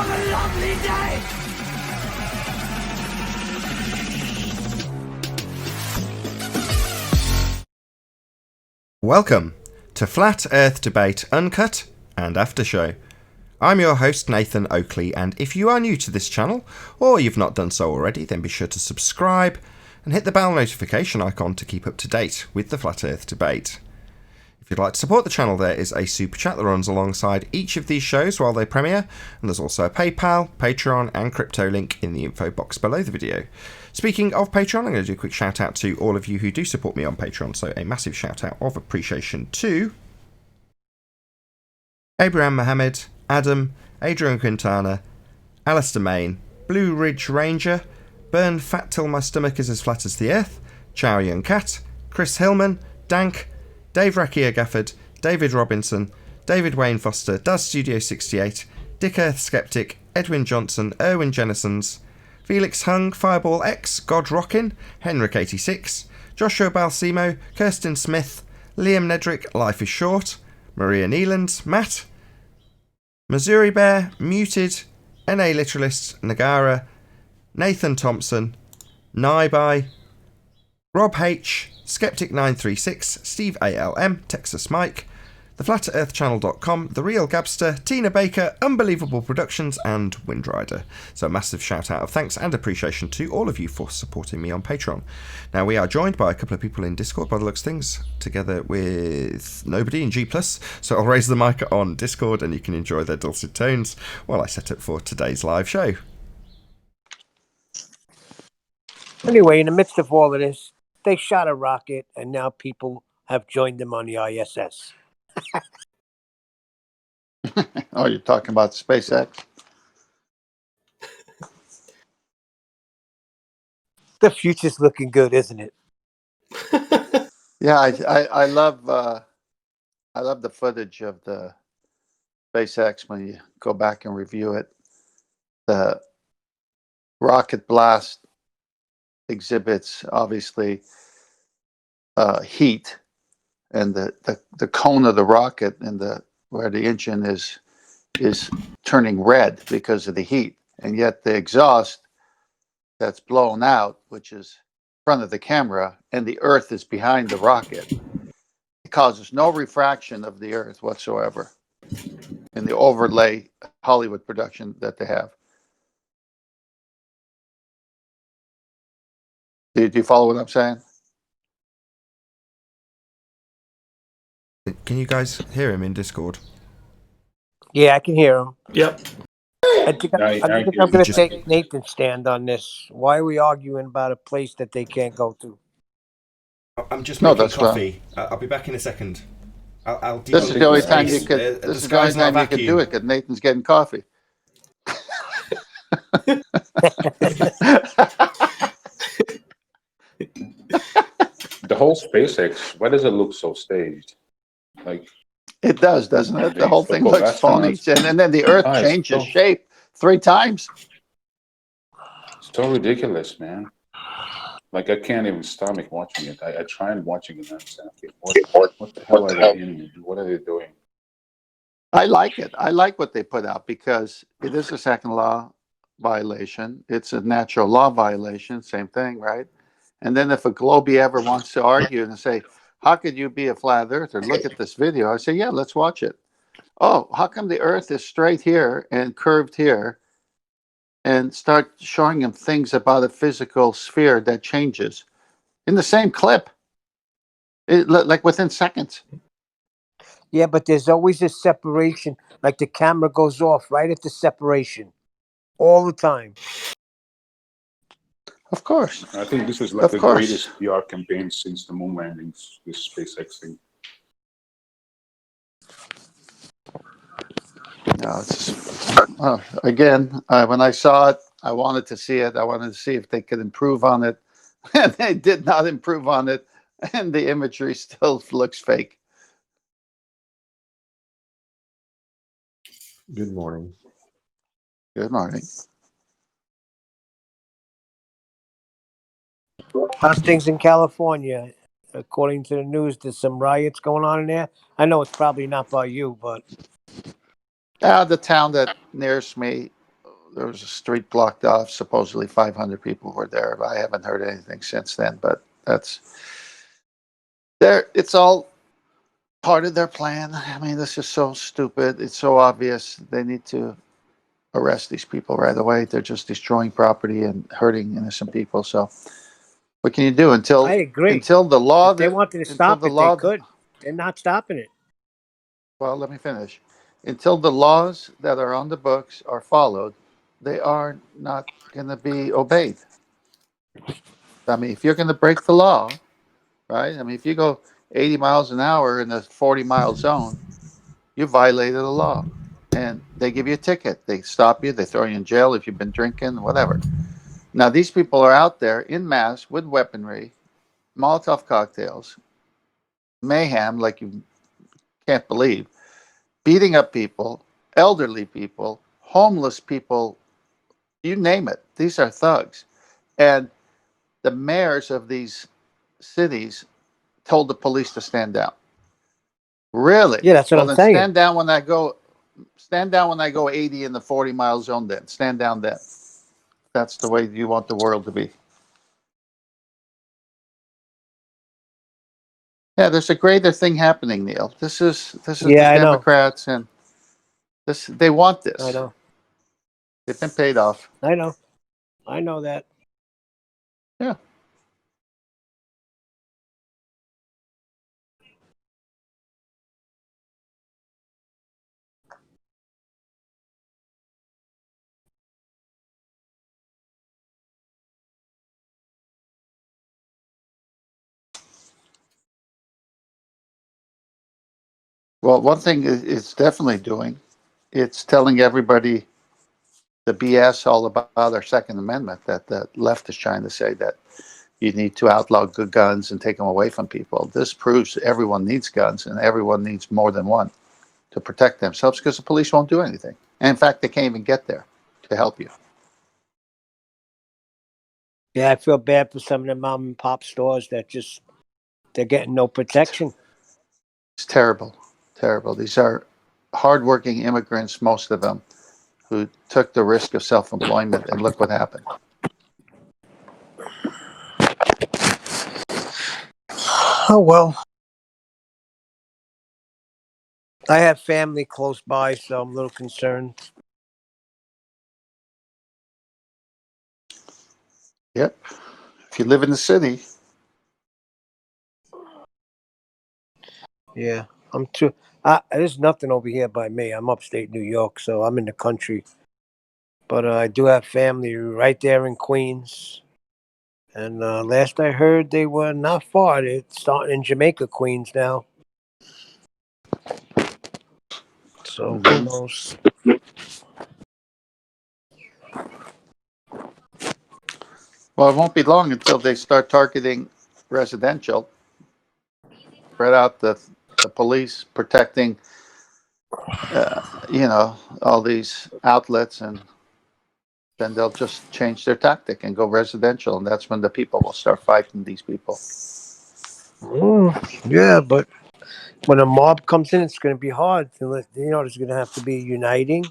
What a lovely day! Welcome to Flat Earth Debate Uncut and After Show. I'm your host Nathan Oakley, and if you are new to this channel, or you've not done so already, then be sure to subscribe and hit the bell notification icon to keep up to date with the Flat Earth Debate. If you'd like to support the channel, there is a super chat that runs alongside each of these shows while they premiere, and there's also a PayPal, Patreon and crypto link in the info box below the video. Speaking of Patreon, I'm going to do a quick shout out to all of you who do support me on Patreon, so a massive shout out of appreciation to Abraham Mohammed, Adam, Adrian Quintana, Alistair Main, Blue Ridge Ranger, Burn Fat Till My Stomach Is As Flat As the Earth, Chow Young Cat, Chris Hillman, Dank, Dave Rakia Gafford, David Robinson, David Wayne Foster, Daz Studio 68, Dick Earth Skeptic, Edwin Johnson, Erwin Jennisons, Felix Hung, Fireball X, God Rockin, Henrik 86, Joshua Balsimo, Kirsten Smith, Liam Nedrick, Life is Short, Maria Neeland, Matt, Missouri Bear, Muted, NA Literalist, Nagara, Nathan Thompson, Naibai, Rob H, Skeptic936, Steve ALM, Texas Mike, TheFlatEarthChannel.com, The Real Gabster, Tina Baker, Unbelievable Productions, and Windrider. So a massive shout out of thanks and appreciation to all of you for supporting me on Patreon. Now we are joined by a couple of people in Discord by the looks of things, together with nobody in G+, so I'll raise the mic on Discord and you can enjoy their dulcet tones while I set up for today's live show. Anyway, in the midst of all of this, they shot a rocket, and now people have joined them on the ISS. Oh, you're talking about SpaceX? The future's looking good, isn't it? Yeah, I love the footage of the SpaceX when you go back and review it. The rocket blast exhibits obviously heat, and the cone of the rocket and where the engine is turning red because of the heat, and yet the exhaust that's blown out, which is in front of the camera, and the Earth is behind the rocket, it causes no refraction of the Earth whatsoever in the overlay Hollywood production that they have. Do you follow what I'm saying? Can you guys hear him in Discord? Yeah, I can hear them. Yep. I think I'm going to take Nathan's stand on this. Why are we arguing about a place that they can't go to? I'm just making coffee. I'll be back in a second. I'll this is the only time you could. This is the only time you could do it because Nathan's getting coffee. The whole SpaceX, why does it look so staged? Like it does, doesn't it? The whole thing looks phony, and then the Earth changes shape 3 times. It's so ridiculous, man. Like I can't even stomach watching it. I tried watching it and I'm saying, what the hell are they in? What are they doing? I like it. I like what they put out because it is a second law violation. It's a natural law violation. Same thing, right? And then if a Globie ever wants to argue and say, how could you be a flat earther? Look at this video. I say, yeah, let's watch it. Oh, how come the Earth is straight here and curved here? And start showing him things about a physical sphere that changes in the same clip, like within seconds. Yeah, but there's always a separation. Like the camera goes off right at the separation all the time. Of course. I think this is like the greatest PR campaign since the moon landings, this SpaceX thing. No, it's again, when I saw it, I wanted to see it. I wanted to see if they could improve on it. And they did not improve on it. And the imagery still looks fake. Good morning. Good morning. How's things in California? According to the news, there's some riots going on in there. I know it's probably not by you, but The town that nearest me there was a street blocked off. Supposedly 500 people were there. I haven't heard anything since then, but that's there. It's all part of their plan. I mean, this is so stupid. It's so obvious. They need to arrest these people right away. They're just destroying property and hurting innocent people. So, what can you do I agree. until the law If they that wanted to until stop the it, they law? could. They're not stopping it. Well, let me finish. Until the laws that are on the books are followed, they are not going to be obeyed. I mean, if you're going to break the law, right? I mean, if you go 80 miles an hour in a 40-mile zone, you violated the law. And they give you a ticket. They stop you. They throw you in jail if you've been drinking, whatever. Now, these people are out there in mass with weaponry, Molotov cocktails, mayhem like you can't believe, beating up people, elderly people, homeless people, you name it. These are thugs. And the mayors of these cities told the police to stand down. Really? Yeah, that's what Well, I'm then saying. stand down when I go 80 in the 40-mile zone then. Stand down then. That's the way you want the world to be. Yeah, there's a greater thing happening, Neil. This is the Yeah, I know. Democrats and this they want I this. know. They've been paid off. I know. I know that. Yeah. Well, one thing it's definitely doing, it's telling everybody the BS all about our Second Amendment that the left is trying to say that you need to outlaw good guns and take them away from people. This proves everyone needs guns and everyone needs more than one to protect themselves because the police won't do anything. And in fact, they can't even get there to help you. Yeah, I feel bad for some of the mom and pop stores that they're getting no protection. It's terrible, terrible. These are hardworking immigrants, most of them, who took the risk of self-employment, and look what happened. Oh well. I have family close by, so I'm a little concerned. Yep. If you live in the city, Yeah, I'm too. There's nothing over here by me. I'm upstate New York, so I'm in the country. But I do have family right there in Queens. And last I heard, they were not far. They're starting in Jamaica, Queens now. So who knows? well, it won't be long until they start targeting residential, spread out the police protecting, all these outlets, and then they'll just change their tactic and go residential, and that's when the people will start fighting these people. Yeah, but when a mob comes in, it's going to be hard. There's going to have to be uniting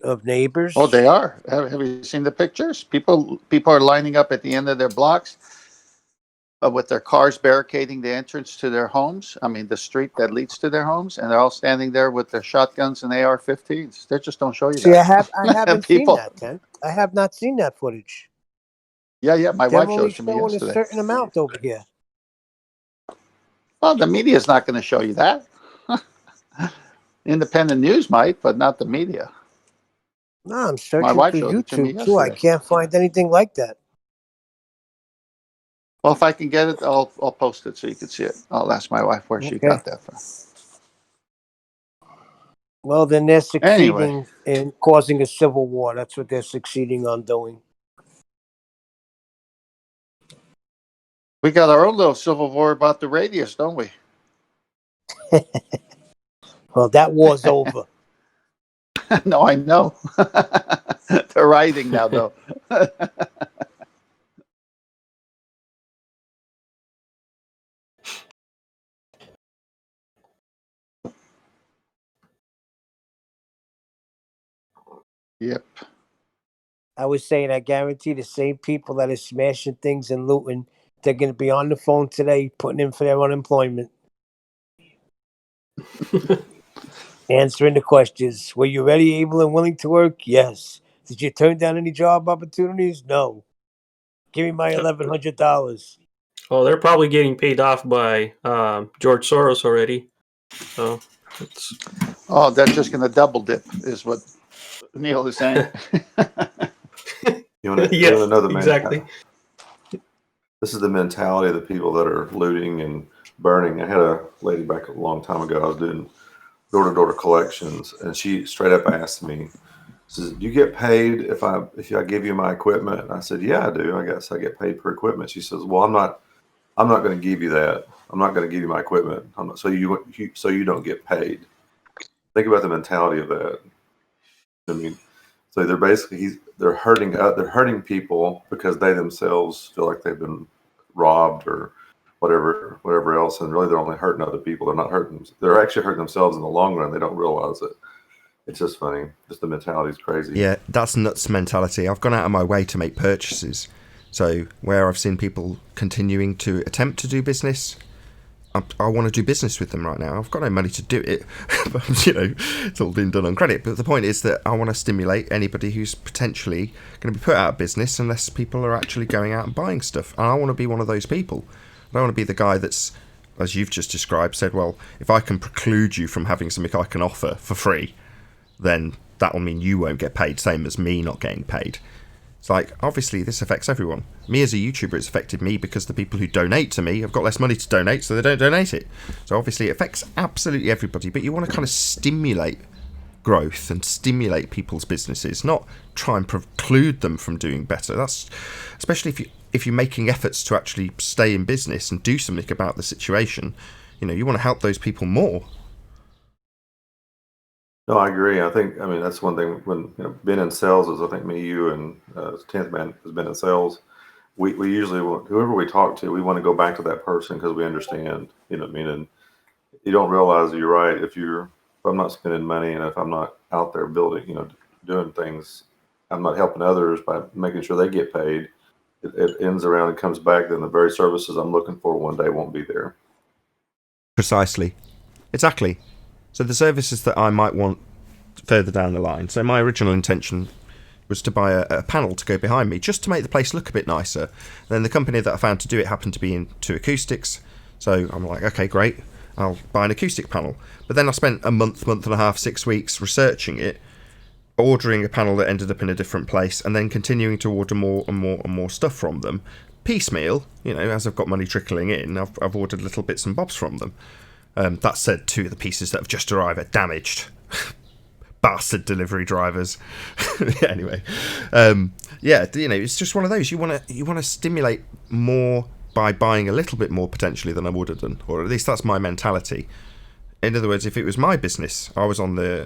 of Oh, neighbors. they are. Have you seen the pictures? People are lining up at the end of their blocks with their cars barricading the entrance to their homes. I mean, the street that leads to their homes, and they're all standing there with their shotguns and AR-15s. They just don't show you See, I that. haven't seen People. that, Ken. I have not seen that footage. Yeah, yeah. My They're wife showed only it to me showing a yesterday. certain amount over here. Well, the media is not going to show you that. Independent news might, but not the media. No, I'm My searching wife through showed it to me YouTube too. I yesterday. can't find anything like that. Well, if I can get it, I'll post it so you can see it. I'll ask my wife where she Okay. got that from. Well, then they're Anyway, succeeding in causing a civil war. That's what they're succeeding on doing. we got our own little civil war about the radius, don't we? Well, that war's over. No, I know. They're rioting now, though. Yep. I was saying, I guarantee the same people that are smashing things and looting, they're going to be on the phone today putting in for their unemployment, answering the questions. Were you ready, able, and willing to work? Yes. Did you turn down any job opportunities? No. Give me my $1,100. Oh, they're probably getting paid off by George Soros already. So it's Oh, that's just going to double dip, is what Neil is saying. You want to yeah, know the exactly. This is the mentality of the people that are looting and burning. I had a lady back a long time ago. I was doing door-to-door collections, and she straight up asked me, says, "Do you get paid if I give you my equipment?" And I said, "Yeah, I do. I guess I get paid per equipment." She says, "Well, I'm not going to give you that. I'm not going to give you my equipment. I'm not, so you don't get paid." Think about the mentality of that. I mean, so they're basically they're hurting people because they themselves feel like they've been robbed or whatever else, and really they're only hurting other people. They're not hurting. They're actually hurting themselves in the long run. They don't realize it. It's just funny. Just the mentality is crazy. Yeah, that's nuts mentality. I've gone out of my way to make purchases. So where I've seen people continuing to attempt to do business, I want to do business with them right now. I've got no money to do it, but, it's all been done on credit. But the point is that I want to stimulate anybody who's potentially going to be put out of business unless people are actually going out and buying stuff. And I want to be one of those people. I don't want to be the guy that's, as you've just described, said, well, if I can preclude you from having something I can offer for free, then that will mean you won't get paid, same as me not getting paid. It's like, obviously, this affects everyone. Me as a YouTuber, it's affected me because the people who donate to me have got less money to donate, so they don't donate it. So obviously, it affects absolutely everybody. But you want to kind of stimulate growth and stimulate people's businesses, not try and preclude them from doing better. That's especially if you're making efforts to actually stay in business and do something about the situation. You want to help those people more. No, I agree. I mean, that's one thing when, being in sales is, I think me, you, and 10th Man has been in sales. We usually, whoever we talk to, we want to go back to that person because we understand, what I mean? And you don't realize, you're right. If I'm not spending money and if I'm not out there building, doing things, I'm not helping others by making sure they get paid, it ends around and comes back. Then the very services I'm looking for one day won't be there. Precisely. Exactly. So the services that I might want further down the line. So my original intention was to buy a panel to go behind me just to make the place look a bit nicer. Then the company that I found to do it happened to be into acoustics. So I'm like, okay, great. I'll buy an acoustic panel. But then I spent a month and a half, 6 weeks researching it, ordering a panel that ended up in a different place, and then continuing to order more and more stuff from them. Piecemeal, as I've got money trickling in, I've ordered little bits and bobs from them. That said, 2 of the pieces that have just arrived are damaged. Bastard delivery drivers. Anyway, it's just one of those. You want to stimulate more by buying a little bit more potentially than I would have done, or at least that's my mentality. In other words, if it was my business, I was the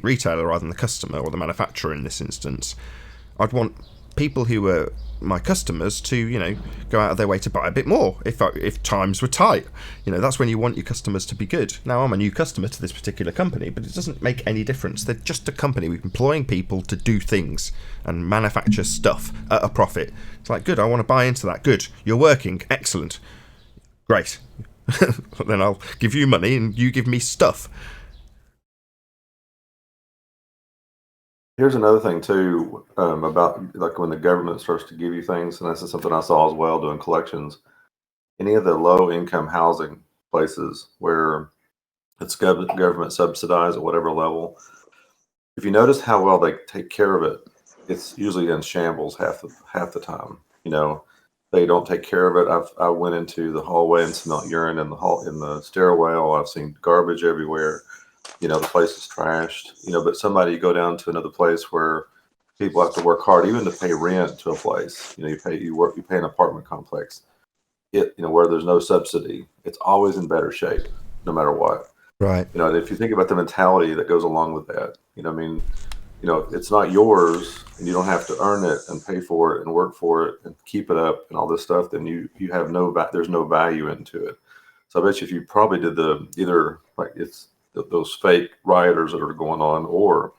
retailer rather than the customer or the manufacturer in this instance. I'd want people who were my customers to, go out of their way to buy a bit more if times were tight. That's when you want your customers to be good. Now, I'm a new customer to this particular company, but it doesn't make any difference. They're just a company employing people to do things and manufacture stuff at a profit. It's like, good, I want to buy into that. Good, you're working. Excellent. Great. Then I'll give you money and you give me stuff. Here's another thing too, about like when the government starts to give you things, and this is something I saw as well doing collections. Any of the low income housing places where it's government subsidized at whatever level, if you notice how well they take care of it, it's usually in shambles half the time. They don't take care of it. I went into the hallway and smelled urine in the stairwell. I've seen garbage everywhere. The place is trashed, but you go down to another place where people have to work hard, even to pay rent to a place. You pay an apartment complex. Where there's no subsidy, it's always in better shape, no matter what. Right. If you think about the mentality that goes along with that, it's not yours and you don't have to earn it and pay for it and work for it and keep it up and all this stuff, then you have there's no value into it. So I bet you if you probably did either like it's those fake rioters that are going on, or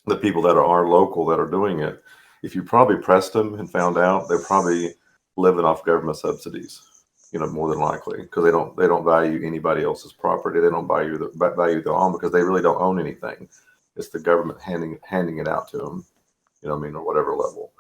the people that are local that are doing it, if you probably pressed them and found out, they're probably living off government subsidies, more than likely, because they don't value anybody else's property. They don't value their own, because they really don't own anything. It's the government handing it out to them, or whatever level.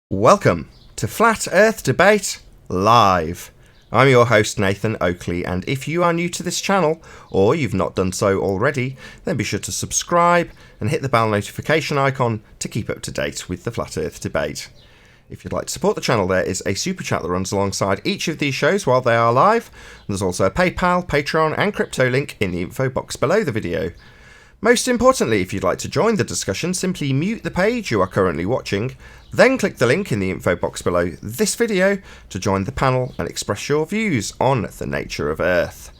Welcome to Flat Earth Debate Live. I'm your host Nathan Oakley, and if you are new to this channel, or you've not done so already, then be sure to subscribe and hit the bell notification icon to keep up to date with the Flat Earth Debate. If you'd like to support the channel, there is a super chat that runs alongside each of these shows while they are live. There's also a PayPal, Patreon and crypto link in the info box below the video. Most importantly, if you'd like to join the discussion, simply mute the page you are currently watching, then click the link in the info box below this video to join the panel and express your views on the nature of Earth.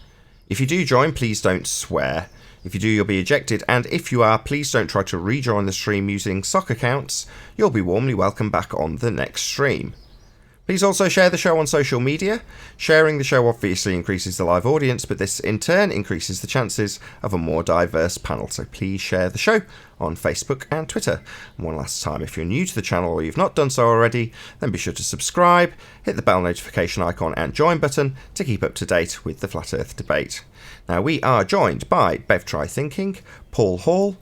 If you do join, please don't swear. If you do, you'll be ejected, and if you are, please don't try to rejoin the stream using sock accounts. You'll be warmly welcomed back on the next stream. Please also share the show on social media. Sharing the show obviously increases the live audience, but this in turn increases the chances of a more diverse panel. So please share the show on Facebook and Twitter. And one last time, if you're new to the channel or you've not done so already, then be sure to subscribe, hit the bell notification icon and join button to keep up to date with the Flat Earth Debate. Now we are joined by Bev Try Thinking, Paul Hall,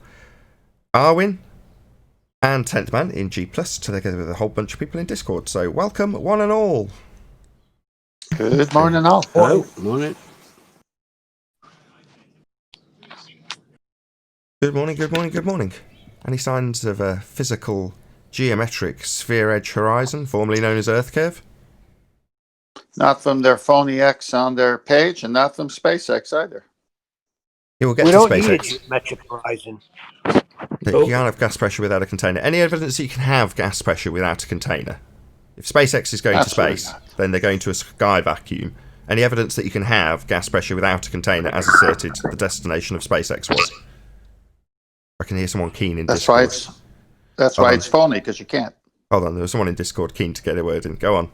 Arwin, and 10th Man in G+, together with a whole bunch of people in Discord. So welcome, one and all. Good morning, all. Hello. Morning. Good morning, good morning, good morning. Any signs of a physical, geometric sphere edge horizon, formerly known as Earth curve? Not from their phony X on their page, and not from SpaceX either. Yeah, we'll get We to don't need a SpaceX. geometric horizon. You can't have gas pressure without a container. Any evidence that you can have gas pressure without a container? If SpaceX is going Absolutely to space, not. then they're going to a sky vacuum. Any evidence that you can have gas pressure without a container, as asserted the destination of SpaceX was? I can hear someone keen in That's Discord. why it's phony, because you can't. Hold on, there was someone in Discord keen to get a word in. Go on.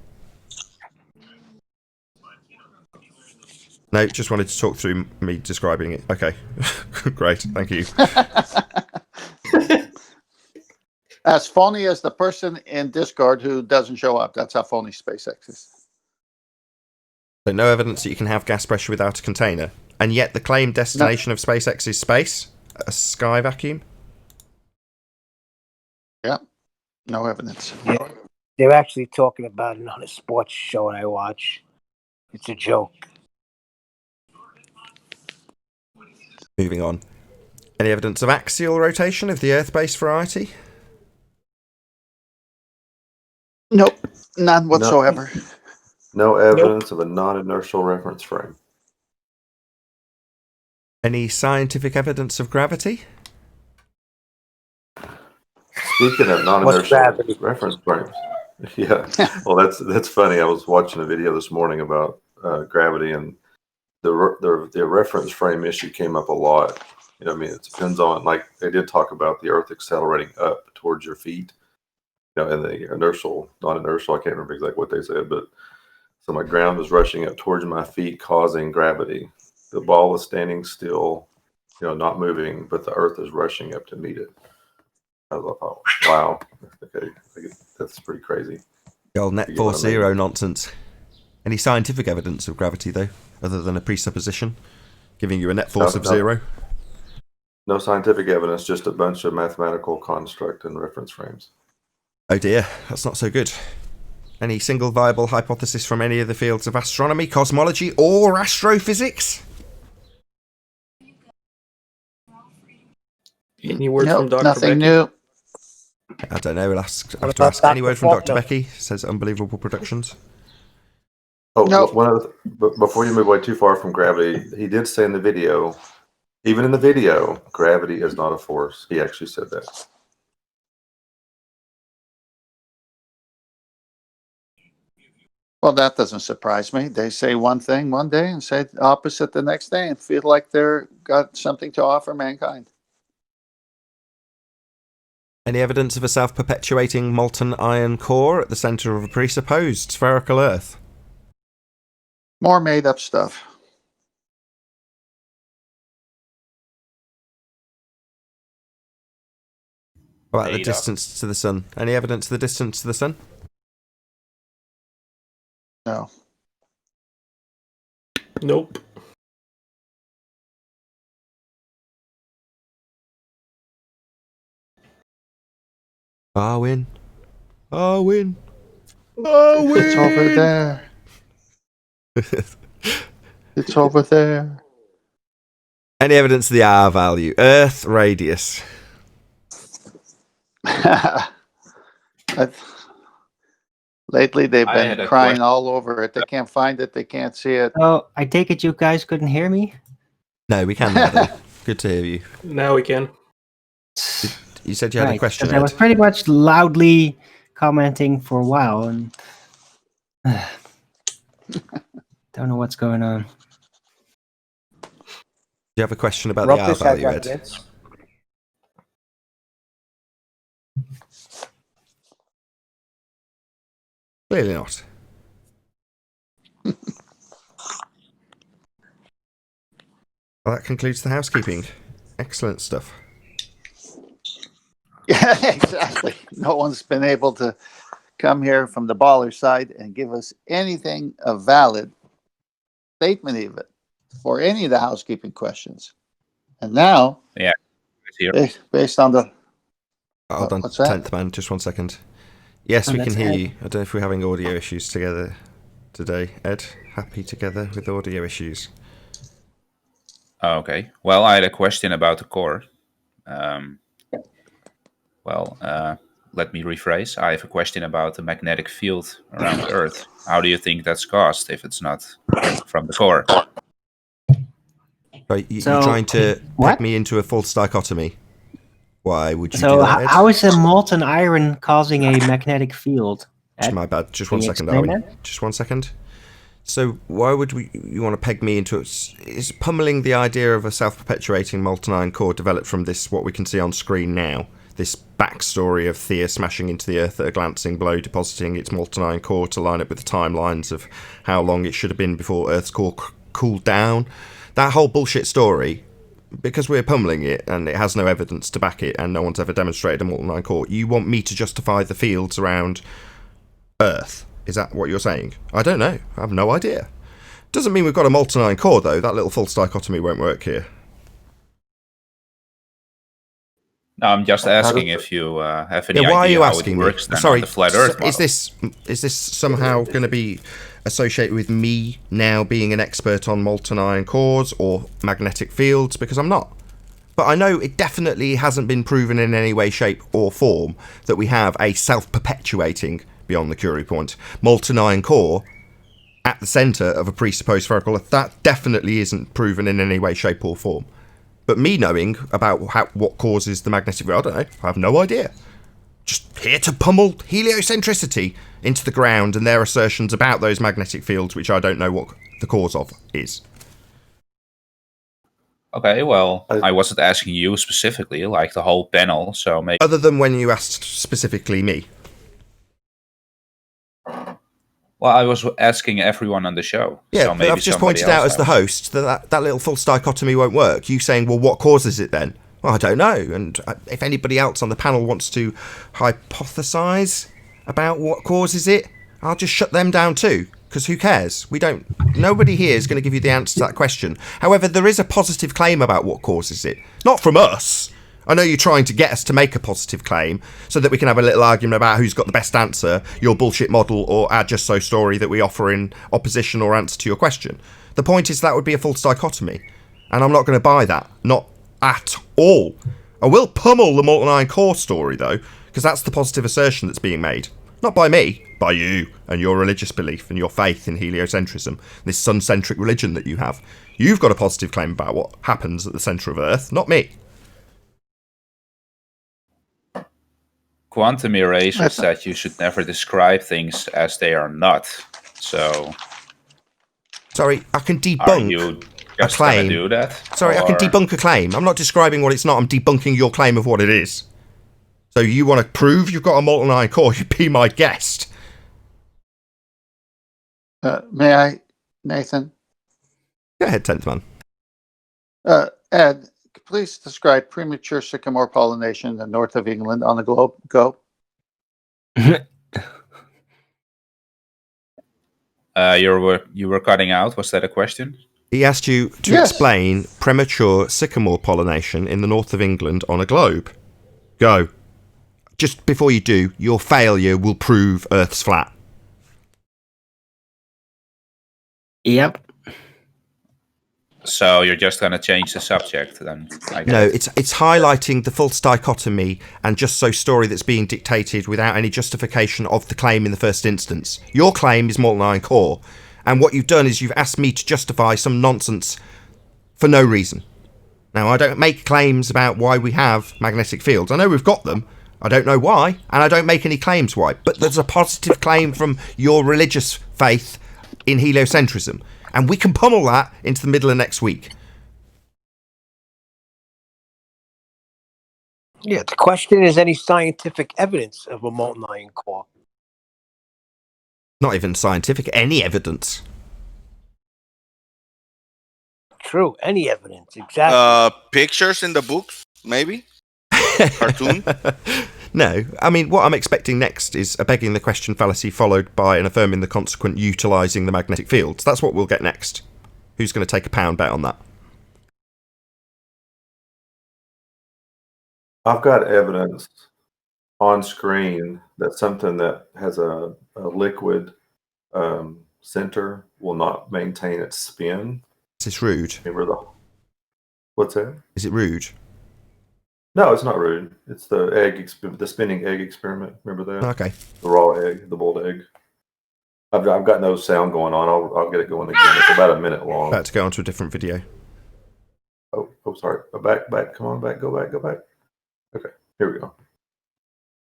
No, just wanted to talk through me describing it. Okay, great, thank you. As phony as the person in Discord who doesn't show up. That's how phony SpaceX is. So no evidence that you can have gas pressure without a container, and yet the claimed destination of SpaceX is space, a sky vacuum. Yeah, no evidence. Yeah. They're actually talking about it on a sports show I watch. It's a joke. Moving on. Any evidence of axial rotation of the Earth-based variety? Nope, none whatsoever. No evidence of a non-inertial reference frame. Any scientific evidence of gravity? Speaking of What's non-inertial gravity? reference frames, yeah. Well, that's funny. I was watching a video this morning about gravity, and the reference frame issue came up a lot. I mean, it depends on, like, they did talk about the Earth accelerating up towards your feet, and the inertial, non-inertial. I can't remember exactly what they said, but so my ground was rushing up towards my feet, causing gravity. The ball is standing still, not moving, but the Earth is rushing up to meet it. I thought, wow, okay, that's pretty crazy. The old net You get what force I mean? zero nonsense. Any scientific evidence of gravity, though, other than a presupposition, giving you a net force of zero? No scientific evidence, just a bunch of mathematical construct and reference frames. Oh dear, that's not so good. Any single viable hypothesis from any of the fields of astronomy, cosmology, or astrophysics? Any word Nope, from Dr. nothing Becky? new. I don't know. We'll have to about ask. Any Dr. word from Dr. Faulkner? Becky? Says Unbelievable Productions. Oh, Nope. one other, before you move away too far from gravity, he did say in the video, even in the video, gravity is not a force. He actually said that. Well, that doesn't surprise me. They say one thing one day and say the opposite the next day and feel like they're got something to offer mankind. Any evidence of a self-perpetuating molten iron core at the centre of a presupposed spherical Earth? More made up stuff. What about the Made up. distance to the sun? Any evidence of the distance to the sun? No. Nope. Arwin. Arwin. Arwin. It's over there. It's over there. Any evidence of the R value? Earth radius. Lately, they've I had been a crying question. all over it. They can't find it. They can't see it. Oh, I take it you guys couldn't hear me? No, we can, Adam. Good to hear you. Now we can. You said you had a Right, question, 'cause I was Ed. pretty much loudly commenting for a while, and don't know what's going on. Do you have a question about Rumpus the R had value, that Ed? Vince. Clearly not. Well, that concludes the housekeeping. Excellent stuff. Yeah, exactly. No one's been able to come here from the baller side and give us anything a valid statement even for any of the housekeeping questions. And now, It's here. based on the Hold on, what's that? 10th man, just 1 second. Yes, Oh, we can that's hear Ed. you. I don't know if we're having audio issues together today. Ed, happy together with audio issues. Okay. Well, I had a question about the core. Let me rephrase. I have a question about the magnetic field around Earth. How do you think that's caused if it's not from the core? Right, you're So, trying to what? peg me into a false dichotomy. Why would you So, do that, Ed? how is a molten iron causing a magnetic field? It's Ed, my bad. Just can 1 you second, explain Darwin. that? Just 1 second. So why would you want to peg me into it? Is pummeling the idea of a self-perpetuating molten iron core developed from this, what we can see on screen now, this backstory of Thea smashing into the Earth at a glancing blow, depositing its molten iron core to line up with the timelines of how long it should have been before Earth's core cooled down? That whole bullshit story, because we're pummeling it and it has no evidence to back it and no one's ever demonstrated a molten iron core, you want me to justify the fields around Earth? Is that what you're saying? I don't know. I have no idea. Doesn't mean we've got a molten iron core, though. That little false dichotomy won't work here. No, I'm just How does asking it- if you have any Yeah, why are idea you how asking it me? works then Sorry, on the flat Earth model. is this somehow going to be associated with me now being an expert on molten iron cores or magnetic fields? Because I'm not. But I know it definitely hasn't been proven in any way, shape or form that we have a self-perpetuating, beyond the Curie point, molten iron core at the centre of a presupposed spherical Earth. That definitely isn't proven in any way, shape or form. But me knowing about what causes the magnetic field, I don't know. I have no idea. Just here to pummel heliocentricity into the ground and their assertions about those magnetic fields, which I don't know what the cause of is. Okay, well, I wasn't asking you specifically, like the whole panel, so maybe... Other than when you asked specifically me. Well, I was asking everyone on the show. Yeah, so but maybe I've just somebody pointed out else as the knows. host that little false dichotomy won't work. You saying, well, what causes it then? Well, I don't know. And if anybody else on the panel wants to hypothesize about what causes it, I'll just shut them down too. Because who cares? Nobody here is going to give you the answer to that question. However, there is a positive claim about what causes it. Not from us. I know you're trying to get us to make a positive claim so that we can have a little argument about who's got the best answer, your bullshit model or our just so story that we offer in opposition or answer to your question. The point is that would be a false dichotomy. And I'm not going to buy that. Not at all. I will pummel the molten iron core story, though, because that's the positive assertion that's being made. Not by me, by you and your religious belief and your faith in heliocentrism, this sun-centric religion that you have. You've got a positive claim about what happens at the centre of Earth, not me. Quantum Erasure said you should never describe things as they are not. So, sorry, I can are debunk you a just gonna claim. do that? Sorry, I can Or- debunk a claim. I'm not describing what it's not. I'm debunking your claim of what it is. So you want to prove you've got a molten iron core? You be my guest. May I, Nathan? Go ahead, 10th man. Ed, please describe premature sycamore pollination in the north of England on the globe. Go. You were cutting out. Was that a question? He asked you to Yes. explain premature sycamore pollination in the north of England on a globe. Go. Just before you do, your failure will prove Earth's flat. Yep. So you're just gonna change the subject then? I No, guess. it's highlighting the false dichotomy and just so story that's being dictated without any justification of the claim in the first instance. Your claim is molten iron core, and what you've done is you've asked me to justify some nonsense for no reason. Now, I don't make claims about why we have magnetic fields. I know we've got them. I don't know why, and I don't make any claims why. But there's a positive claim from your religious faith in heliocentrism, and we can pummel that into the middle of next week. Yeah, the question is any scientific evidence of a molten iron core? Not even scientific, any evidence. True, any evidence, exactly. Pictures in the books, maybe? Cartoon? No, I mean, what I'm expecting next is a begging the question fallacy followed by an affirming the consequent utilising the magnetic fields. That's what we'll get next. Who's going to take a pound bet on that? I've got evidence on screen that something that has a liquid center will not maintain its spin. Is this rude? Remember the what's that? Is it rude? No, it's not rude. It's the spinning egg experiment. Remember that? Okay. The raw egg, the boiled egg. I've got no sound going on. I'll get it going again. It's about a minute long. About to go on to a different video. Oh, sorry. Back. Come on, back. Go back. Okay, here we go.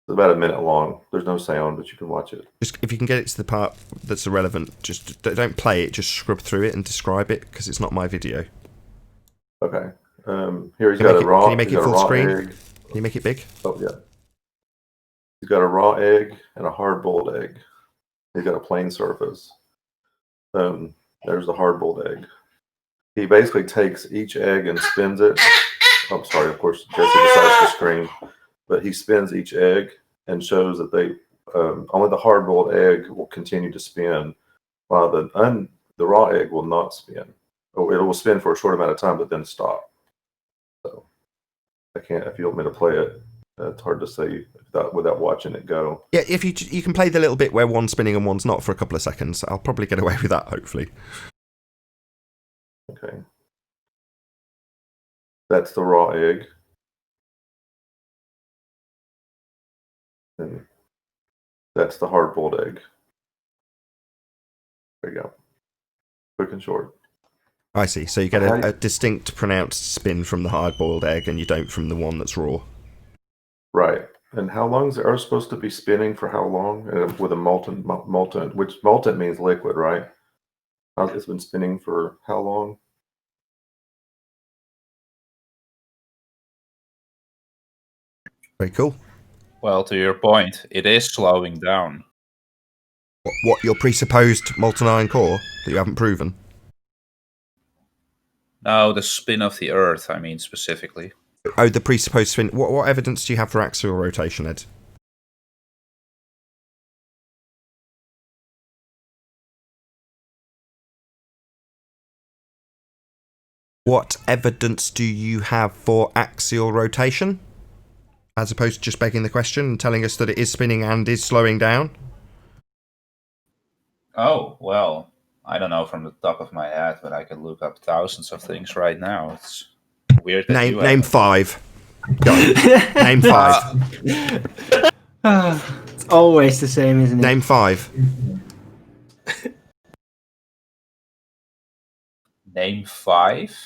It's about a minute long. There's no sound, but you can watch it. Just if you can get it to the part that's irrelevant, just don't play it. Just scrub through it and describe it because it's not my video. Okay. Here he's Can got you a raw. make he's it got a full raw screen? egg. Can you make it big? Oh yeah. He's got a raw egg and a hard-boiled egg. He's got a plain surface. There's the hard-boiled egg. He basically takes each egg and spins it. I'm sorry, of course, Jesse decides to scream, but he spins each egg and shows that they only the hard-boiled egg will continue to spin, while the raw egg will not spin. Oh, it will spin for a short amount of time, but then stop. So I can't. If you want me to play it, it's hard to say without watching it go. Yeah, if you can play the little bit where one's spinning and one's not for a couple of seconds, I'll probably get away with that. Hopefully. Okay. That's the raw egg. And that's the hard-boiled egg. There you go. Quick and short. I see. So you get a distinct, pronounced spin from the hard-boiled egg, and you don't from the one that's raw. Right. And how long is the Earth supposed to be spinning for how long? With a molten, which molten means liquid, right? It's been spinning for how long? Very cool. Well, to your point, it is slowing down. What your presupposed molten iron core that you haven't proven? No, the spin of the Earth, I mean specifically. Oh, the presupposed spin. What evidence do you have for axial rotation, Ed? What evidence do you have for axial rotation? As opposed to just begging the question and telling us that it is spinning and is slowing down? Oh, well, I don't know from the top of my head, but I can look up thousands of things right now. It's weird that Name 5. Go. Name 5. It's always the same, isn't it? Name 5. Name 5.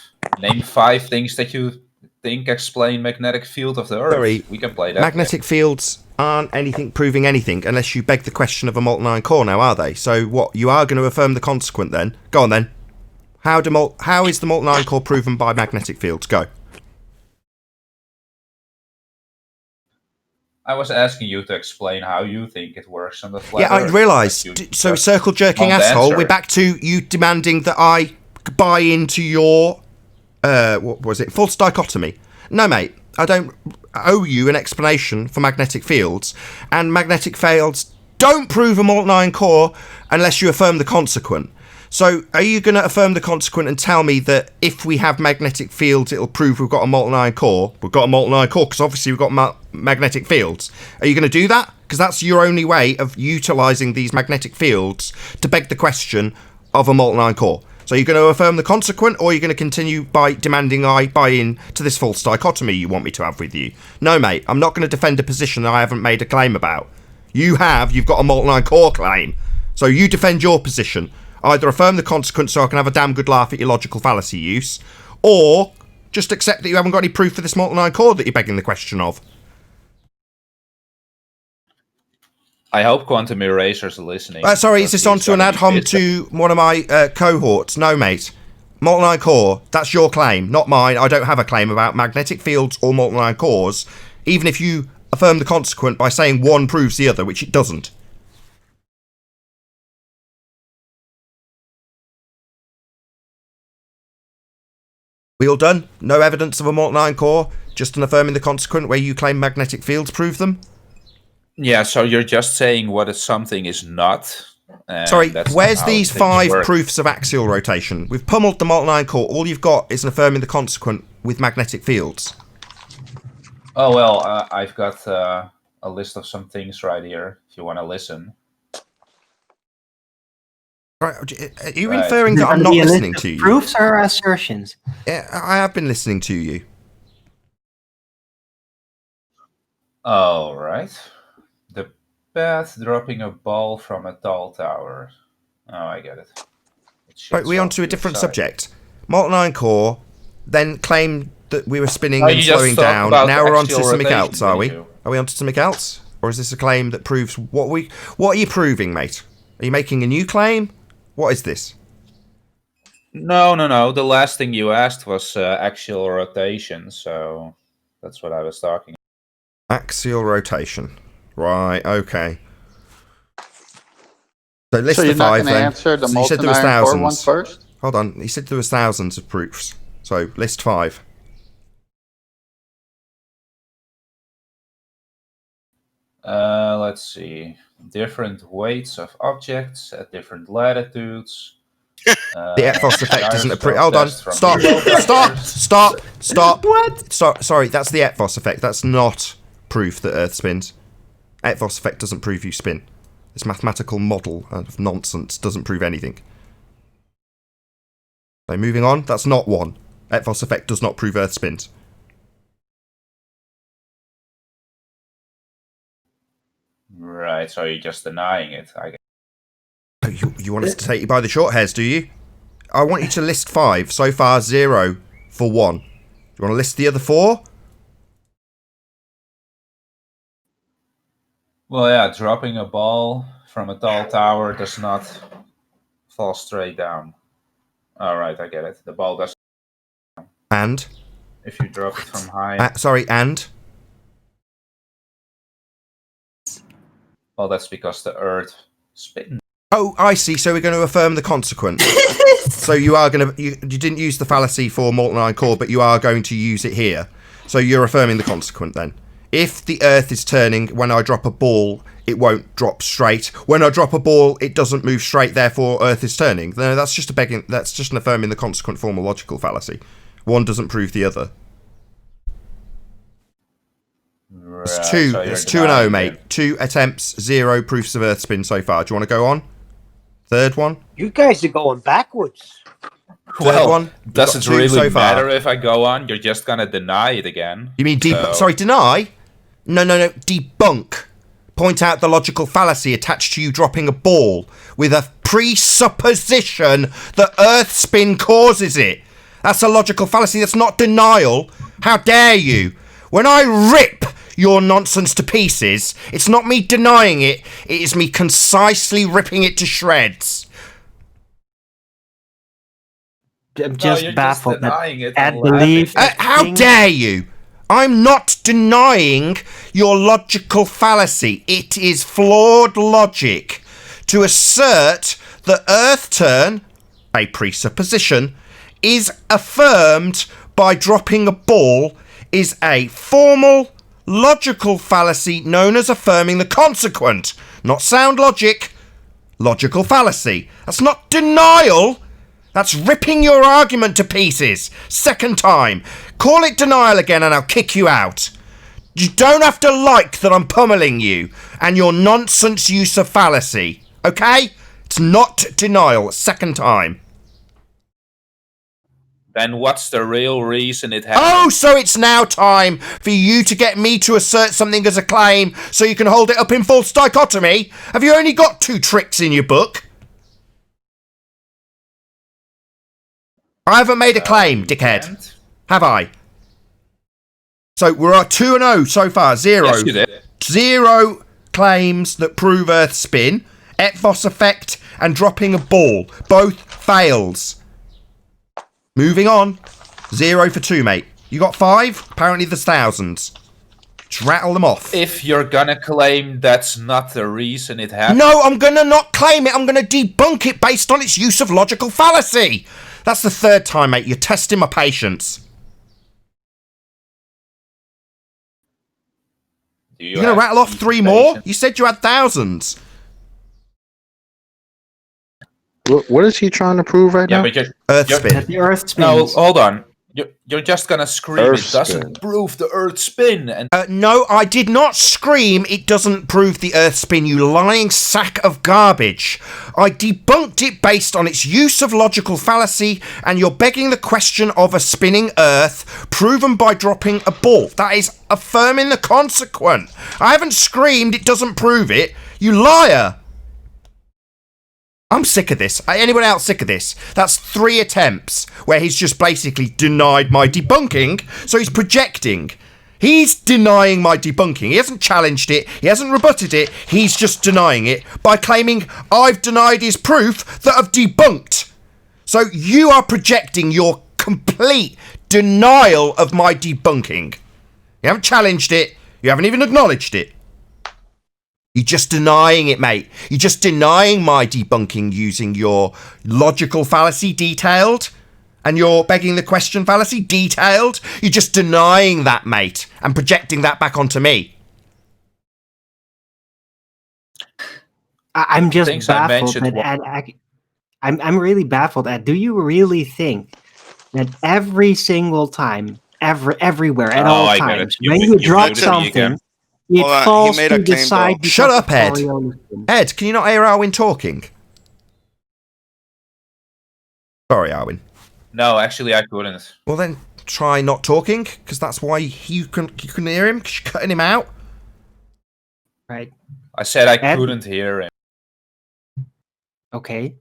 Name 5 things that you think explain magnetic field of the Earth. Sorry, we can play that. Magnetic fields aren't anything proving anything unless you beg the question of a molten iron core now, are they? So what, you are going to affirm the consequent then? Go on then. How is the molten iron core proven by magnetic fields? Go. I was asking you to explain how you think it works on the flat Yeah, I Earth. realised. So circle jerking want the asshole, answer. we're back to you demanding that I buy into your what was it? False dichotomy. No, mate, I don't owe you an explanation for magnetic fields, and magnetic fields don't prove a molten iron core unless you affirm the consequent. So are you going to affirm the consequent and tell me that if we have magnetic fields, it'll prove we've got a molten iron core? We've got a molten iron core because obviously we've got magnetic fields. Are you going to do that? Because that's your only way of utilising these magnetic fields to beg the question of a molten iron core. So you're going to affirm the consequent, or are you going to continue by demanding I buy in to this false dichotomy you want me to have with you? No, mate, I'm not going to defend a position that I haven't made a claim about. You've got a molten iron core claim. So you defend your position. Either affirm the consequent so I can have a damn good laugh at your logical fallacy use, or just accept that you haven't got any proof for this molten iron core that you're begging the question of. I hope Quantum Erasers are listening. Sorry, is this on to an ad hom to one of my cohorts? No, mate. Molten iron core, that's your claim, not mine. I don't have a claim about magnetic fields or molten iron cores, even if you affirm the consequent by saying one proves the other, which it doesn't. We all done? No evidence of a molten iron core, just an affirming the consequent where you claim magnetic fields prove them? Yeah, so you're just saying what something is not. Sorry, that's where's not how these things 5 work. proofs of axial rotation? We've pummeled the molten iron core. All you've got is an affirming the consequent with magnetic fields. Oh, well, I've got a list of some things right here, if you want to listen. Right, are you Right. inferring Is it that I'm gonna not be a list listening of to you? Proofs or assertions? Yeah, I have been listening to you. All right. The path dropping a ball from a tall tower. Oh, I get it. Right, we're on to a different subject. Molten iron core, then claimed that we were spinning No, and you just slowing talked down. about Now we're on to axial something rotation, else, are we? didn't you? Are we on to something else? Or is this a claim that proves what we... What are you proving, mate? Are you making a new claim? What is this? No. The last thing you asked was axial rotation, so that's what I was talking about. Axial rotation. Right, okay. So list So the you're not 5 going to then. answer the So you said molten there was iron core one thousands. first? Hold on, he said there was thousands of proofs. So list 5. Let's see. Different weights of objects at different latitudes. The Ethos effect isn't a proof. gyroscope Hold on. test from Stop. Earth. Stop. What? Sorry, that's the Ethos effect. That's not proof that Earth spins. Ethos effect doesn't prove you spin. This mathematical model of nonsense doesn't prove anything. So moving on, that's not one. Ethos effect does not prove Earth spins. Right, so you're just denying it, I guess. Oh, you want us to take you by the short hairs, do you? I want you to list 5. So far, 0 for 1. Do you want to list the other 4? Well, yeah, dropping a ball from a tall tower does not fall straight down. All right, I get it. The ball does. And? If you drop it from high. Sorry, and? Well, that's because the Earth spins. Oh, I see. So we're going to affirm the consequence. So you are going to... You didn't use the fallacy for molten iron core, but you are going to use it here. So you're affirming the consequent then. If the Earth is turning, when I drop a ball, it won't drop straight. When I drop a ball, it doesn't move straight, therefore Earth is turning. No, that's just that's just an affirming the consequent form of logical fallacy. One doesn't prove the other. Right, It's 2. so It's you're 2-0, denying mate. it. 2 attempts, 0 proofs of Earth spin so far. Do you want to go on? Third one? You guys are going backwards. Well, one. We've does got it two really so far. matter if I go on? You're just gonna deny it again. You mean So- sorry, deny? No, debunk. Point out the logical fallacy attached to you dropping a ball with a presupposition that Earth spin causes it. That's a logical fallacy. That's not denial. How dare you? When I rip your nonsense to pieces, it's not me denying it. It is me concisely ripping it to shreds. I'm just you're baffled just denying that it Ed and laughing. believes. How dare you? I'm not denying your logical fallacy. It is flawed logic to assert that Earth turn, a presupposition, is affirmed by dropping a ball is a formal logical fallacy known as affirming the consequent. Not sound logic. Logical fallacy. That's not denial. That's ripping your argument to pieces. Second time. Call it denial again and I'll kick you out. You don't have to like that I'm pummeling you and your nonsense use of fallacy. Okay? It's not denial. Second time. Then what's the real reason it happened? Oh, so it's now time for you to get me to assert something as a claim so you can hold it up in false dichotomy? Have you only got 2 tricks in your book? I haven't made a claim, dickhead. And? Have I? So we're at 2-0 so far. 0. Yes, you did. 0 claims that prove Earth spin, Etvos effect, and dropping a ball. Both fails. Moving on. 0 for 2, mate. You got 5? Apparently there's thousands. Just rattle them off. If you're gonna claim that's not the reason it happened... No, I'm gonna not claim it. I'm gonna debunk it based on its use of logical fallacy. That's the 3rd time, mate. You're testing my patience. You're gonna rattle off 3 more? You said you had thousands. What is he trying to prove right now? But Earth you're- spin. That the Earth spins. No, hold on. You're just gonna scream Earth it doesn't spin. prove the Earth spin. And No, I did not scream it doesn't prove the Earth spin, you lying sack of garbage. I debunked it based on its use of logical fallacy, and you're begging the question of a spinning Earth proven by dropping a ball. That is affirming the consequent. I haven't screamed it doesn't prove it, you liar. I'm sick of this. Anyone else sick of this? That's 3 attempts where he's just basically denied my debunking, so he's projecting. He's denying my debunking. He hasn't challenged it. He hasn't rebutted it. He's just denying it by claiming I've denied his proof that I've debunked. So you are projecting your complete denial of my debunking. You haven't challenged it. You haven't even acknowledged it. You're just denying it, mate. You're just denying my debunking using your logical fallacy detailed and your begging the question fallacy detailed. You're just denying that, mate, and projecting that back onto me. I'm just Things I baffled. mentioned I'm really baffled at. Do you really think that every single time, everywhere, at all I get it. times, You when ma- you you drop muted me again. something, it Hold on, he falls made to a the claim, side? though. because Shut of up, Ed. Coriolism? Ed, can you not hear Arwin talking? Sorry, Arwin. no, actually, I couldn't. Well, then try not talking, because that's why you can hear him, because you're cutting him out. Right. I said I Ed? couldn't hear him. Okay.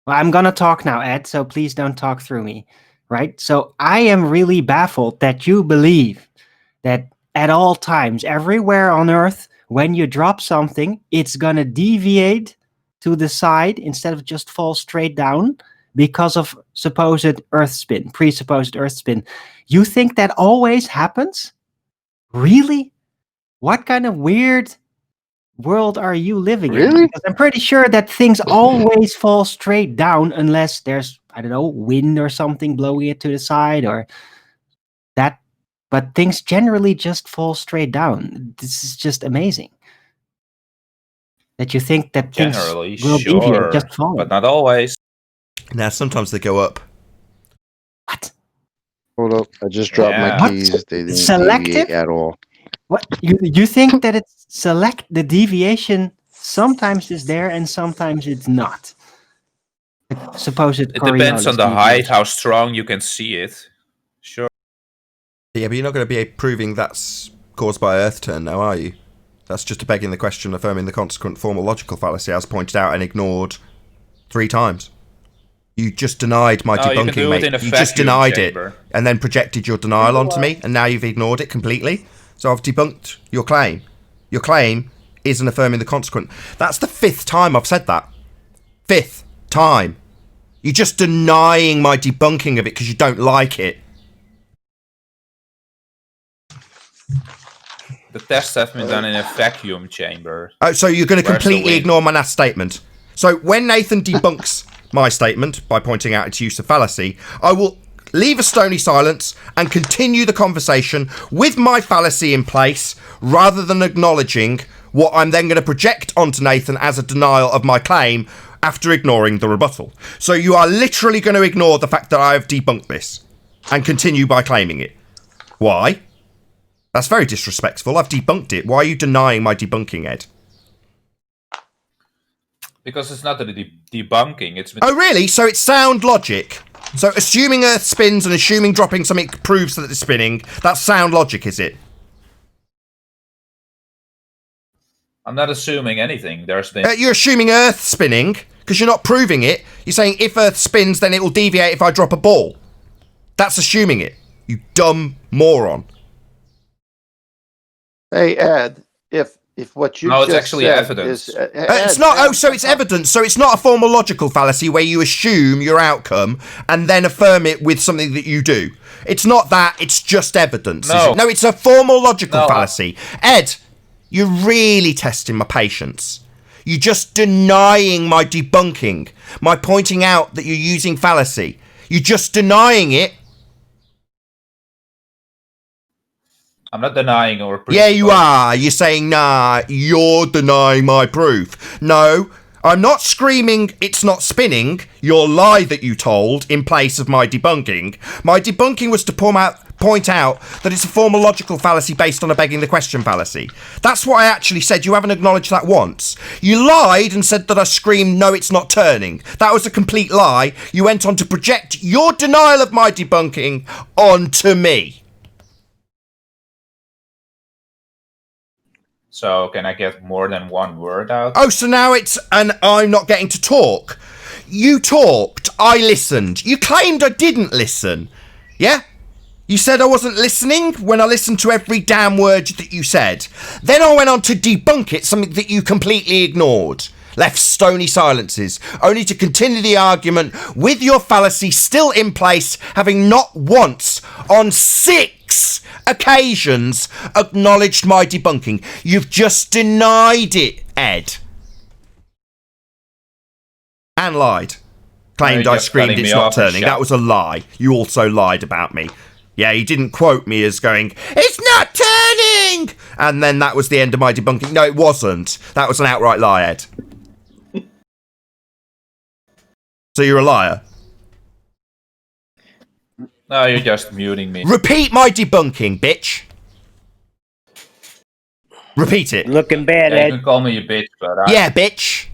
Well, I'm gonna talk now, Ed, so please don't talk through me. Right? So I am really baffled that you believe that at all times, everywhere on Earth, when you drop something, it's gonna deviate to the side instead of just fall straight down because of supposed Earth spin, presupposed Earth spin. You think that always happens? Really? What kind of weird world are you living in? Really? Because I'm pretty sure that things always fall straight down unless there's, I don't know, wind or something blowing it to the side or that. But things generally just fall straight down. This is just amazing. That you think that things Generally, will sure, deviate, just fall. but not always. Now, sometimes they go up. What? Hold up. I just dropped Yeah. my keys. They didn't Selective? deviate at all. What? You think that it's the deviation sometimes is there and sometimes it's not. supposed It depends on Coriolis the height, deviation. how strong you can see it. Sure. Yeah, but you're not going to be proving that's caused by Earth turn now, are you? That's just begging the question, affirming the consequent formal logical fallacy, as pointed out and ignored 3 times. You just denied my No, you can debunking, do it mate. in a You just vacuum denied chamber. it and then projected your denial onto me, and now you've ignored it completely. So I've debunked your claim. Your claim isn't affirming the consequent. That's the 5th time I've said that. 5th time. You're just denying my debunking of it because you don't like it. The tests have been done in a vacuum chamber. Oh, so you're going to Where's the completely wind? ignore my last statement. So when Nathan debunks my statement by pointing out its use of fallacy, I will leave a stony silence and continue the conversation with my fallacy in place rather than acknowledging what I'm then going to project onto Nathan as a denial of my claim after ignoring the rebuttal. So you are literally going to ignore the fact that I have debunked this and continue by claiming it. Why? That's very disrespectful. I've debunked it. Why are you denying my debunking, Ed? Because it's not the debunking, it's... Oh, really? So it's sound logic. So assuming Earth spins and assuming dropping something proves that it's spinning, that's sound logic, is it? I'm not assuming anything. There's been... You're assuming Earth spinning, because you're not proving it. You're saying if Earth spins, then it will deviate if I drop a ball. That's assuming it. You dumb moron. Hey, Ed, if what you No, it's just actually said evidence. is... It's not. Oh, so it's evidence. So it's not a formal logical fallacy where you assume your outcome and then affirm it with something that you do. It's not that. It's just evidence. No. No, it's a formal logical No. fallacy. Ed, you're really testing my patience. You're just denying my debunking, my pointing out that you're using fallacy. You're just denying it. I'm not denying or... Yeah, you are. You're saying, nah, you're denying my proof. No, I'm not screaming it's not spinning, your lie that you told, in place of my debunking. My debunking was to point out that it's a formal logical fallacy based on a begging the question fallacy. That's what I actually said. You haven't acknowledged that once. You lied and said that I screamed, no, it's not turning. That was a complete lie. You went on to project your denial of my debunking onto me. So can I get more than one word out? Oh, so now it's and I'm not getting to talk. You talked, I listened. You claimed I didn't listen. Yeah? You said I wasn't listening when I listened to every damn word that you said. Then I went on to debunk it, something that you completely ignored. Left stony silences, only to continue the argument with your fallacy still in place, having not once on 6 occasions acknowledged my debunking. You've just denied it, Ed. And lied. Claimed I screamed it's not turning. That was a lie. You also lied about me. Yeah, you didn't quote me as going, it's not turning! And then that was the end of my debunking. No, it wasn't. That was an outright lie, Ed. So you're a liar. No, you're just muting me. Repeat my debunking, bitch. Repeat it. Looking bad, Yeah, you Ed. can call me a bitch, but... Yeah, bitch.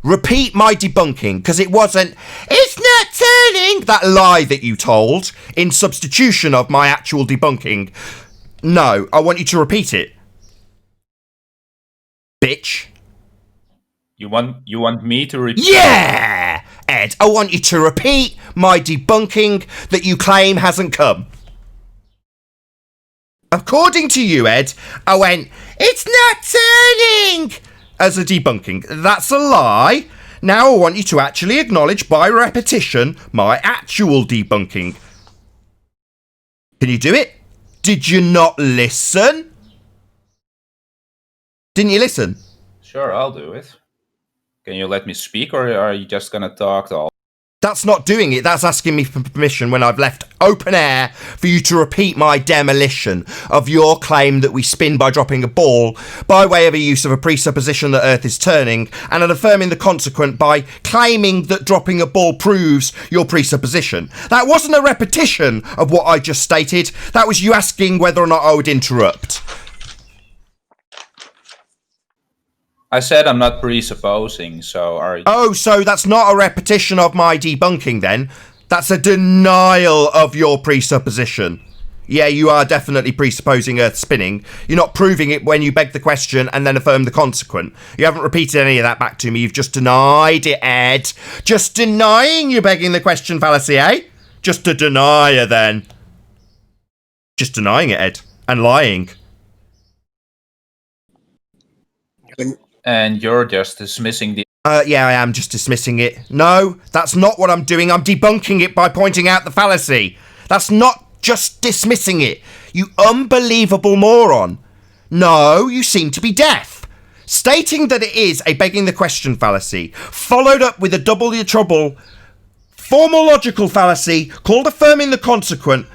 Repeat my debunking, because it wasn't, it's not turning, that lie that you told, in substitution of my actual debunking. No, I want you to repeat it. Bitch. You want me to repeat? Yeah! Ed, I want you to repeat my debunking that you claim hasn't come. According to you, Ed, I went, it's not turning, as a debunking. That's a lie. Now I want you to actually acknowledge by repetition my actual debunking. Can you do it? Did you not listen? Didn't you listen? Sure, I'll do it. Can you let me speak, or are you just gonna talk all? That's not doing it. That's asking me for permission when I've left open air for you to repeat my demolition of your claim that we spin by dropping a ball by way of a use of a presupposition that Earth is turning, and an affirming the consequent by claiming that dropping a ball proves your presupposition. That wasn't a repetition of what I just stated. That was you asking whether or not I would interrupt. I said I'm not presupposing, so are you... Oh, so that's not a repetition of my debunking then? That's a denial of your presupposition. Yeah, you are definitely presupposing Earth spinning. You're not proving it when you beg the question and then affirm the consequent. You haven't repeated any of that back to me. You've just denied it, Ed. Just denying you're begging the question fallacy, eh? Just a denier, then. Just denying it, Ed. And lying. And you're just dismissing the... Yeah, I am just dismissing it. No, that's not what I'm doing. I'm debunking it by pointing out the fallacy. That's not just dismissing it. You unbelievable moron. No, you seem to be deaf. Stating that it is a begging the question fallacy, followed up with a double your trouble formal logical fallacy called affirming the consequent.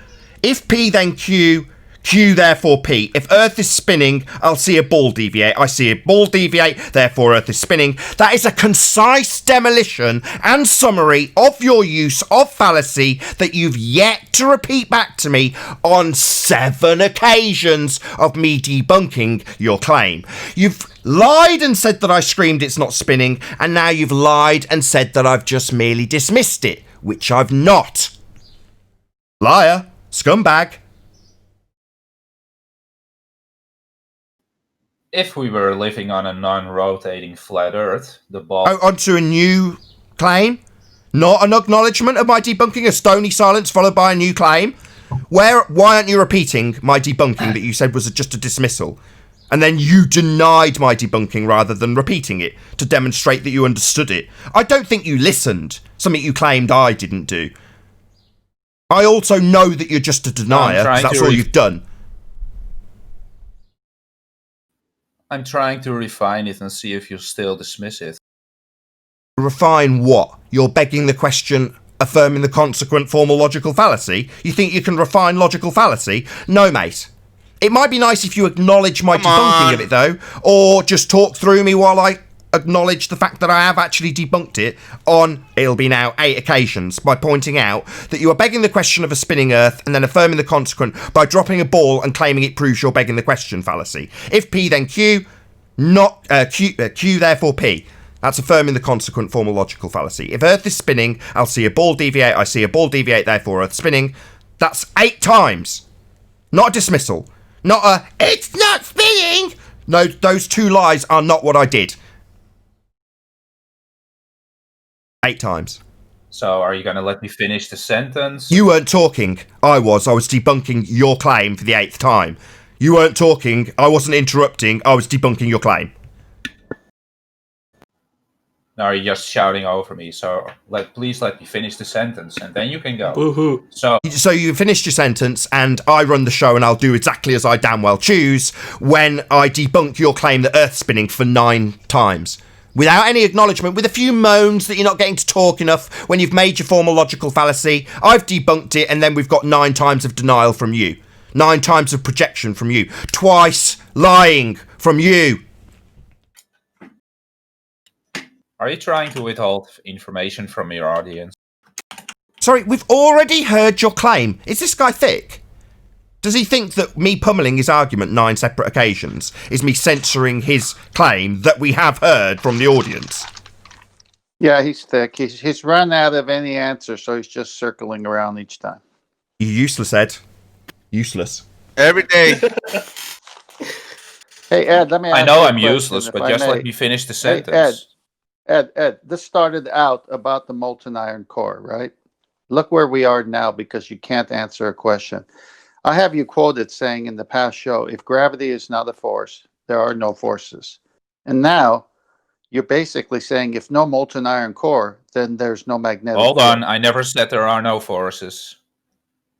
If P then Q, Q therefore P. If Earth is spinning, I'll see a ball deviate. I see a ball deviate, therefore Earth is spinning. That is a concise demolition and summary of your use of fallacy that you've yet to repeat back to me on 7 occasions of me debunking your claim. You've lied and said that I screamed it's not spinning, and now you've lied and said that I've just merely dismissed it, which I've not. Liar. Scumbag. If we were living on a non-rotating flat Earth, the ball... Oh, onto a new claim? Not an acknowledgement of my debunking, a stony silence followed by a new claim? Why aren't you repeating my debunking that you said was just a dismissal? And then you denied my debunking rather than repeating it to demonstrate that you understood it. I don't think you listened, something you claimed I didn't do. I also know that you're just a denier, because that's all you've done. I'm trying to refine it and see if you still dismiss it. Refine what? You're begging the question, affirming the consequent formal logical fallacy? You think you can refine logical fallacy? No, mate. It might be nice if you acknowledge my debunking of it, though, or just talk through me while I acknowledge the fact that I have actually debunked it on, it'll be now 8 occasions, by pointing out that you are begging the question of a spinning Earth and then affirming the consequent by dropping a ball and claiming it proves you're begging the question fallacy. If P then Q, not Q therefore P. That's affirming the consequent formal logical fallacy. If Earth is spinning, I'll see a ball deviate, I see a ball deviate, therefore Earth spinning. That's 8 times. Not a dismissal. Not a, it's not spinning! No, those 2 lies are not what I did. 8 times. So are you going to let me finish the sentence? You weren't talking. I was debunking your claim for the 8th time. You weren't talking. I wasn't interrupting. I was debunking your claim. Now you're just shouting over me. So please let me finish the sentence and then you can go. Woohoo. So you finished your sentence and I run the show and I'll do exactly as I damn well choose when I debunk your claim that Earth's spinning for 9 times. Without any acknowledgement, with a few moans that you're not getting to talk enough when you've made your formal logical fallacy. I've debunked it and then we've got 9 times of denial from you. 9 times of projection from you. Twice lying from you. Are you trying to withhold information from your audience? Sorry, we've already heard your claim. Is this guy thick? Does he think that me pummeling his argument 9 separate occasions is me censoring his claim that we have heard from the audience? Yeah, he's thick. He's run out of any answer, so he's just circling around each time. You useless, Ed. Useless. Every day. Hey, Ed, let me ask I know you a I'm question, useless, if but I just may. let me finish the Hey, sentence. Ed, this started out about the molten iron core, right? Look where we are now because you can't answer a question. I have you quoted saying in the past show, if gravity is not a force, there are no forces. And now you're basically saying if no molten iron core, then there's no magnetic Hold field. on, I never said there are no forces.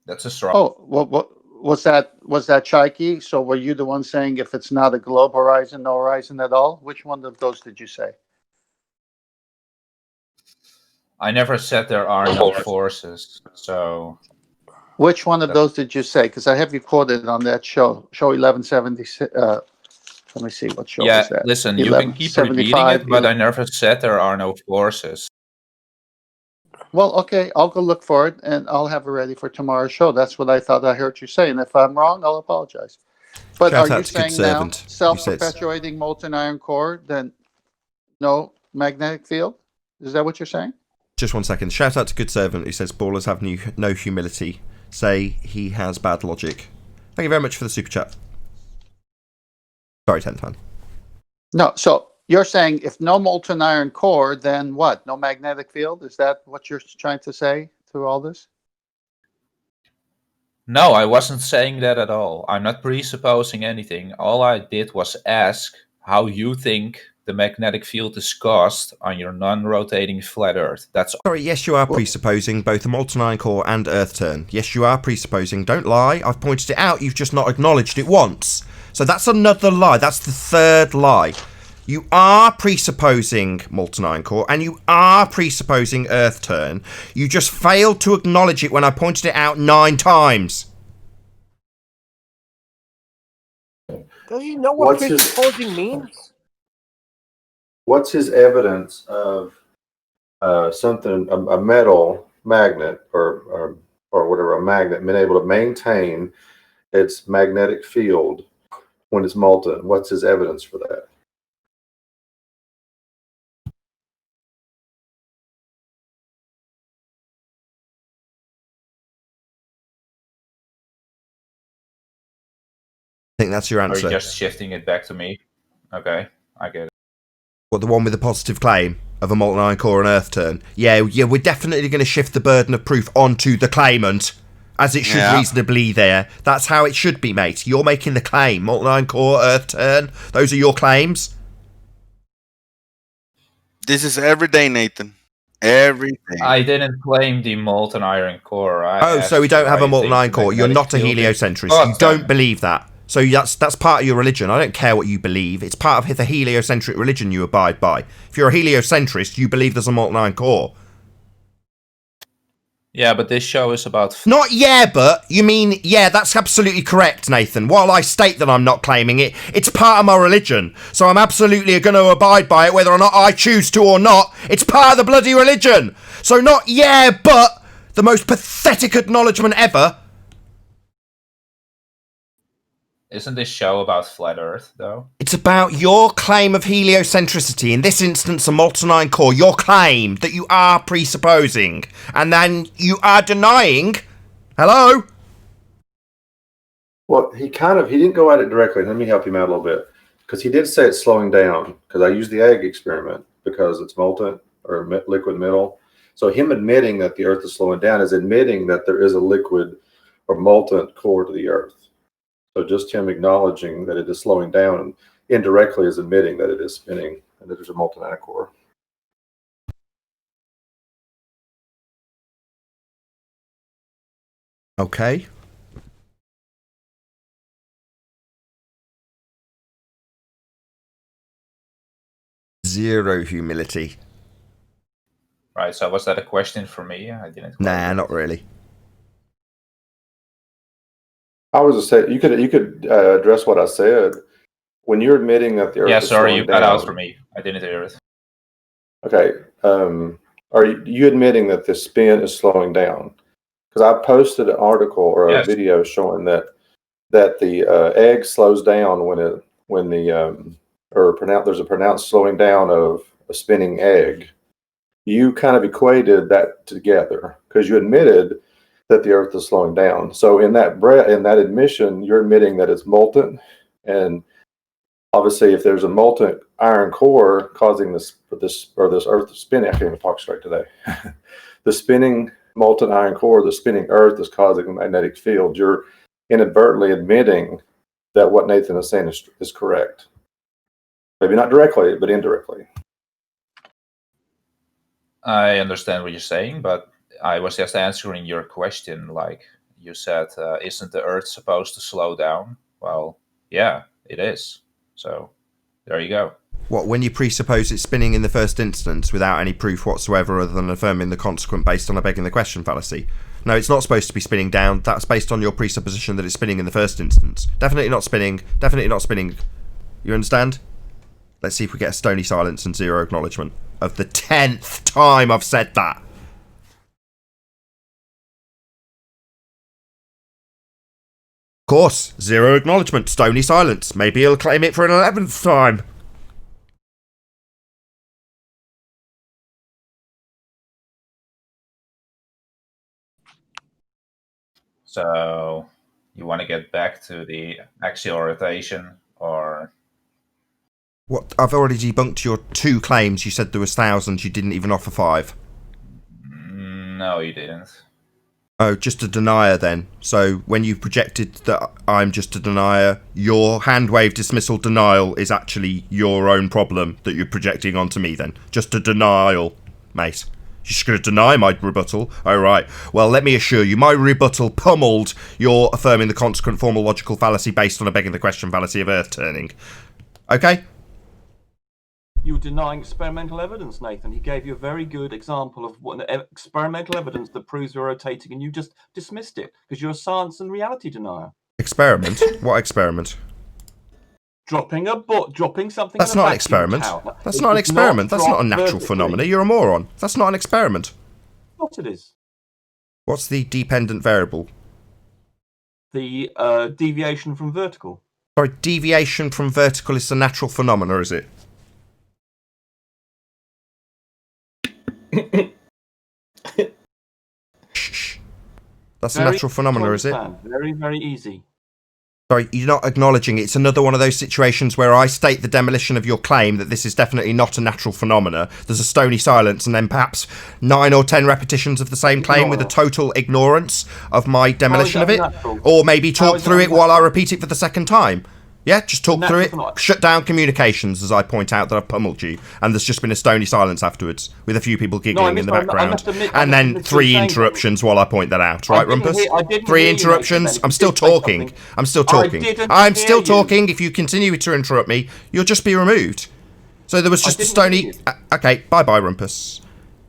That's a straw. Oh, what was that Chaiki? So were you the one saying if it's not a globe horizon, no horizon at all? Which one of those did you say? I never said there are no forces. So Which one of those did you say? Because I have you quoted on that show 1176. Let me see, what show was that? Listen, you can keep repeating it, but I never said there are no forces. Well, okay, I'll go look for it, and I'll have it ready for tomorrow's show. That's what I thought I heard you say, and if I'm wrong, I'll apologize. But Shout are out you to good saying now servant. self-perpetuating molten iron core? Then no magnetic field? Is that what you're saying? Just 1 second. Shout out to Good Servant who says ballers have no humility. Say he has bad logic. Thank you very much for the super chat. Sorry, 10th man. No. So you're saying if no molten iron core, then what? No magnetic field? Is that what you're trying to say through all this? No, I wasn't saying that at all. I'm not presupposing anything. All I did was ask how you think the magnetic field is caused on your non-rotating flat Earth. That's Sorry, yes, you are presupposing both a molten iron core and Earth turn. Yes, you are presupposing. Don't lie. I've pointed it out. You've just not acknowledged it once. So that's another lie. That's the third lie. You are presupposing molten iron core and you are presupposing Earth turn. You just failed to acknowledge it when I pointed it out 9 times. Does he know what presupposing means? What's his evidence of something, a metal magnet or whatever, a magnet being able to maintain its magnetic field when it's molten? What's his evidence for that? I think that's your Are answer. you just shifting it back to me? Okay, I get it. What, the one with the positive claim of a molten iron core and Earth turn? Yeah, we're definitely going to shift the burden of proof onto the claimant, as it should reasonably there. That's how it should be, mate. You're making the claim. Molten iron core, Earth turn. Those are your claims. This is every day, Nathan. Every day. I didn't claim the molten iron core. So we don't have a molten iron core. You're not a heliocentrist. You don't believe that. So that's part of your religion. I don't care what you believe. It's part of the heliocentric religion you abide by. If you're a heliocentrist, you believe there's a molten iron core. Yeah, but this show is about... Not yeah, but you mean, yeah, that's absolutely correct, Nathan. While I state that I'm not claiming it, it's part of my religion. So I'm absolutely going to abide by it whether or not I choose to or not. It's part of the bloody religion. So not yeah, but the most pathetic acknowledgement ever. Isn't this show about flat Earth, though? It's about your claim of heliocentricity, in this instance a molten iron core, your claim that you are presupposing, and then you are denying... Hello? Well, he didn't go at it directly. Let me help him out a little bit. Because he did say it's slowing down, because I used the egg experiment, because it's molten, or liquid metal. So him admitting that the Earth is slowing down is admitting that there is a liquid or molten core to the Earth. So just him acknowledging that it is slowing down and indirectly is admitting that it is spinning and that there's a molten iron core. Okay. Zero humility. Right, so was that a question for me? I didn't... Nah, not really. I was just saying, you could address what I said. When you're admitting that the Earth is slowing you down, cut out for me. I didn't hear it. Okay. Are you admitting that the spin is slowing down? Because I posted an article or a video showing that the egg slows down there's a pronounced slowing down of a spinning egg. You kind of equated that together because you admitted that the Earth is slowing down. So in that admission, you're admitting that it's molten, and obviously, if there's a molten iron core causing this Earth spinning, I can't even talk straight today. The spinning molten iron core, the spinning Earth, is causing a magnetic field. You're inadvertently admitting that what Nathan is saying is correct. Maybe not directly, but indirectly. I understand what you're saying, but I was just answering your question. Like you said, isn't the Earth supposed to slow down? Well, yeah, it is. So there you go. What, when you presuppose it's spinning in the first instance without any proof whatsoever other than affirming the consequent based on a begging the question fallacy? No, it's not supposed to be spinning down. That's based on your presupposition that it's spinning in the first instance. Definitely not spinning. Definitely not spinning. You understand? Let's see if we get a stony silence and zero acknowledgement of the 10th time I've said that. Of course, zero acknowledgement, stony silence. Maybe he'll claim it for an 11th time. So you want to get back to the axial rotation, or What? I've already debunked your 2 claims. You said there was thousands. You didn't even offer 5. no, you didn't. Oh, just a denier then. So when you projected that I'm just a denier, your hand wave dismissal denial is actually your own problem that you're projecting onto me then. Just a denial, mate. You're just going to deny my rebuttal? Oh, right. Well, let me assure you, my rebuttal pummeled your affirming the consequent formal logical fallacy based on a begging the question fallacy of earth turning. Okay? You're denying experimental evidence, Nathan. He gave you a very good example of experimental evidence that proves you're rotating, and you just dismissed it because you're a science and reality denier. Experiment? What experiment? Dropping something. That's not an experiment. That's not an experiment. That's not a natural phenomenon. You're a moron. That's not an experiment. What it is? What's the dependent variable? The deviation from vertical. Sorry, deviation from vertical is a natural phenomena, is it? Shh. That's a natural phenomena, is it? Very, very easy. Sorry, you're not acknowledging it. It's another one of those situations where I state the demolition of your claim that this is definitely not a natural phenomena. There's a stony silence and then perhaps 9 or 10 repetitions of the same claim with a total ignorance of my demolition of it. Or maybe talk through it while I repeat it for the second time. Yeah, just talk through it. Shut down communications as I point out that I've pummeled you. And there's just been a stony silence afterwards with a few people giggling in the background. And then 3 interruptions while I point that out. Right, Rumpus? 3 interruptions. I'm still talking. I'm still talking. I'm still talking. If you continue to interrupt me, you'll just be removed. So there was just a stony... Okay, bye-bye, Rumpus.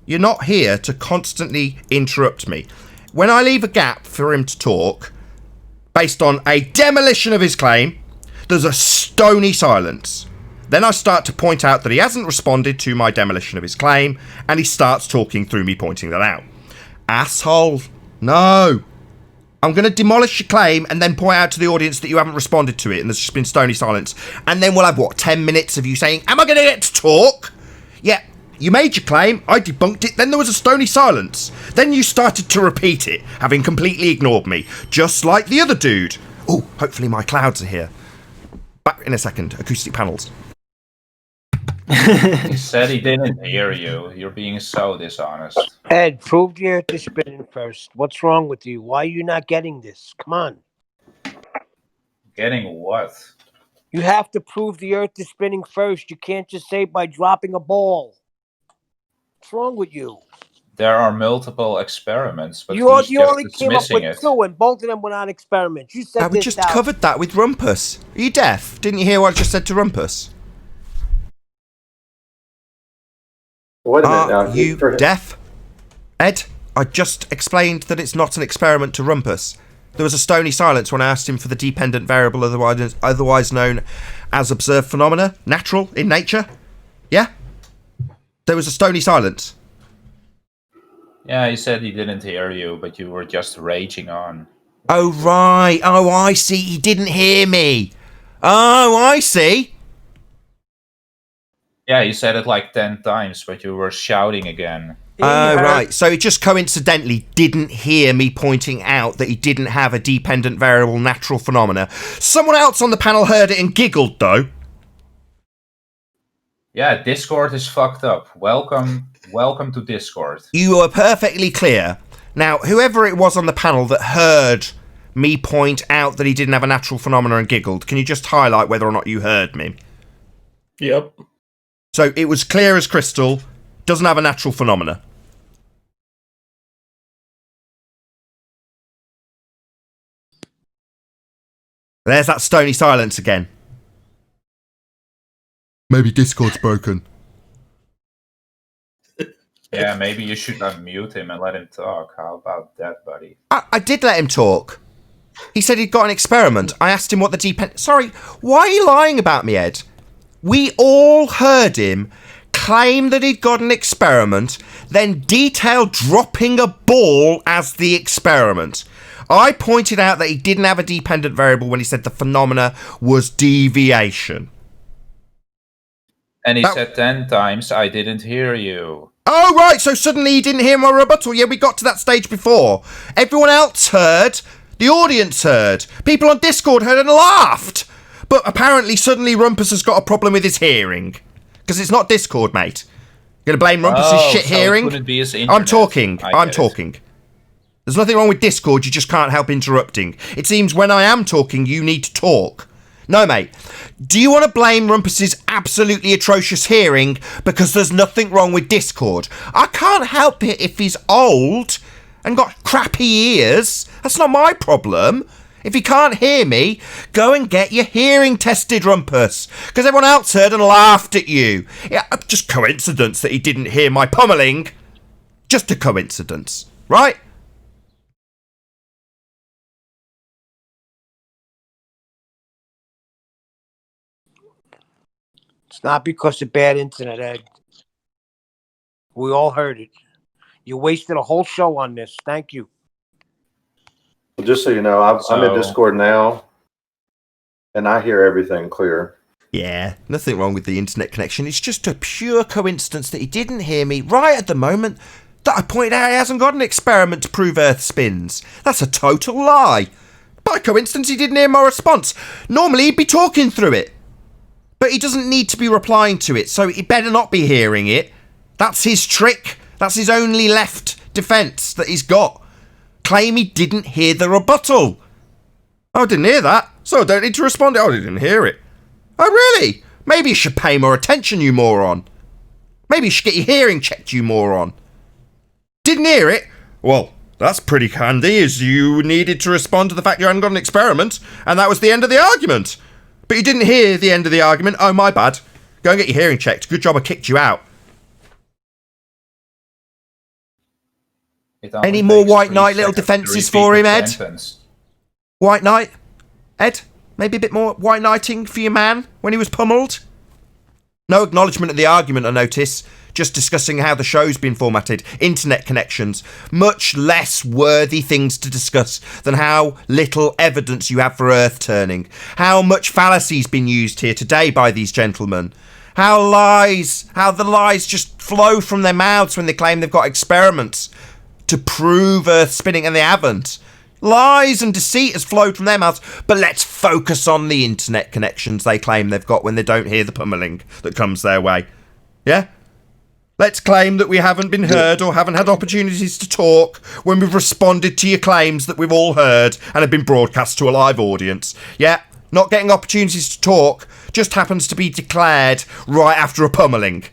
You're not here to constantly interrupt me. When I leave a gap for him to talk, based on a demolition of his claim... There's a stony silence. Then I start to point out that he hasn't responded to my demolition of his claim, and he starts talking through me pointing that out. Asshole. No. I'm going to demolish your claim and then point out to the audience that you haven't responded to it, and there's just been stony silence. And then we'll have, 10 minutes of you saying, am I going to get to talk? Yeah, you made your claim, I debunked it, then there was a stony silence. Then you started to repeat it, having completely ignored me, just like the other dude. Oh, hopefully my clouds are here. Back in a second. Acoustic panels. He said he didn't hear you. You're being so dishonest. Ed, prove the earth is spinning first. What's wrong with you? Why are you not getting this? Come on. Getting what? You have to prove the earth is spinning first. You can't just say it by dropping a ball. What's wrong with you? There are multiple experiments, but you only came up with it. 2, and both of them were not experiments. You said we just covered that with Rumpus. Are you deaf? Didn't you hear what I just said to Rumpus? Wait a minute now. Are you deaf? Ed, I just explained that it's not an experiment to Rumpus. There was a stony silence when I asked him for the dependent variable, otherwise known as observed phenomena, natural in nature. Yeah? There was a stony silence. Yeah, he said he didn't hear you, but you were just raging on. Oh, right. Oh, I see. He didn't hear me. Oh, I see. Yeah, he said it like 10 times, but you were shouting again. Oh, right. So he just coincidentally didn't hear me pointing out that he didn't have a dependent variable natural phenomena. Someone else on the panel heard it and giggled, though. Yeah, Discord is fucked up. Welcome to Discord. You were perfectly clear. Now, whoever it was on the panel that heard me point out that he didn't have a natural phenomena and giggled, can you just highlight whether or not you heard me? Yep. So it was clear as crystal, doesn't have a natural phenomena. There's that stony silence again. Maybe Discord's broken. Yeah, maybe you should unmute him and let him talk. How about that, buddy? I did let him talk. He said he'd got an experiment. I asked him what the depend... Sorry, why are you lying about me, Ed? We all heard him claim that he'd got an experiment, then detail dropping a ball as the experiment. I pointed out that he didn't have a dependent variable when he said the phenomena was deviation. And he said 10 times, I didn't hear you. Oh, right, so suddenly he didn't hear my rebuttal. Yeah, we got to that stage before. Everyone else heard The audience heard. People on Discord heard and laughed. But apparently suddenly Rumpus has got a problem with his hearing. Because it's not Discord, mate. You're going to blame Rumpus's shit so hearing? It wouldn't be his internet. I'm talking. There's nothing wrong with Discord, you just can't help interrupting. It seems when I am talking, you need to talk. No, mate. Do you want to blame Rumpus's absolutely atrocious hearing because there's nothing wrong with Discord? I can't help it if he's old and got crappy ears. That's not my problem. If you can't hear me, go and get your hearing tested, Rumpus. Because everyone else heard and laughed at you. Yeah, just coincidence that he didn't hear my pummeling. Just a coincidence, right? It's not because of bad internet, Ed. We all heard it. You wasted a whole show on this. Thank you. Well, just so you know, I'm in Discord now, and I hear everything clear. Yeah, nothing wrong with the internet connection. It's just a pure coincidence that he didn't hear me right at the moment that I pointed out he hasn't got an experiment to prove Earth spins. That's a total lie. By coincidence, he didn't hear my response. Normally, he'd be talking through it. But he doesn't need to be replying to it, so he better not be hearing it. That's his trick. That's his only left defence that he's got. Claim he didn't hear the rebuttal. Oh, I didn't hear that, so I don't need to respond. Oh, I didn't hear it. Oh, really? Maybe you should pay more attention, you moron. Maybe you should get your hearing checked, you moron. Didn't hear it? Well, that's pretty handy, as you needed to respond to the fact you hadn't got an experiment, and that was the end of the argument. But you didn't hear the end of the argument. Oh, my bad. Go and get your hearing checked. Good job I kicked you out. Any more White Knight little defences for him, Ed? White Knight? Ed? Maybe a bit more White Knighting for your man when he was pummeled? No acknowledgement of the argument, I notice. Just discussing how the show's been formatted, internet connections. Much less worthy things to discuss than how little evidence you have for Earth turning. How much fallacy's been used here today by these gentlemen. How the lies just flow from their mouths when they claim they've got experiments to prove Earth spinning and they haven't. Lies and deceit has flowed from their mouths, but let's focus on the internet connections they claim they've got when they don't hear the pummeling that comes their way. Yeah? Let's claim that we haven't been heard or haven't had opportunities to talk when we've responded to your claims that we've all heard and have been broadcast to a live audience. Yeah? Not getting opportunities to talk just happens to be declared right after a pummeling.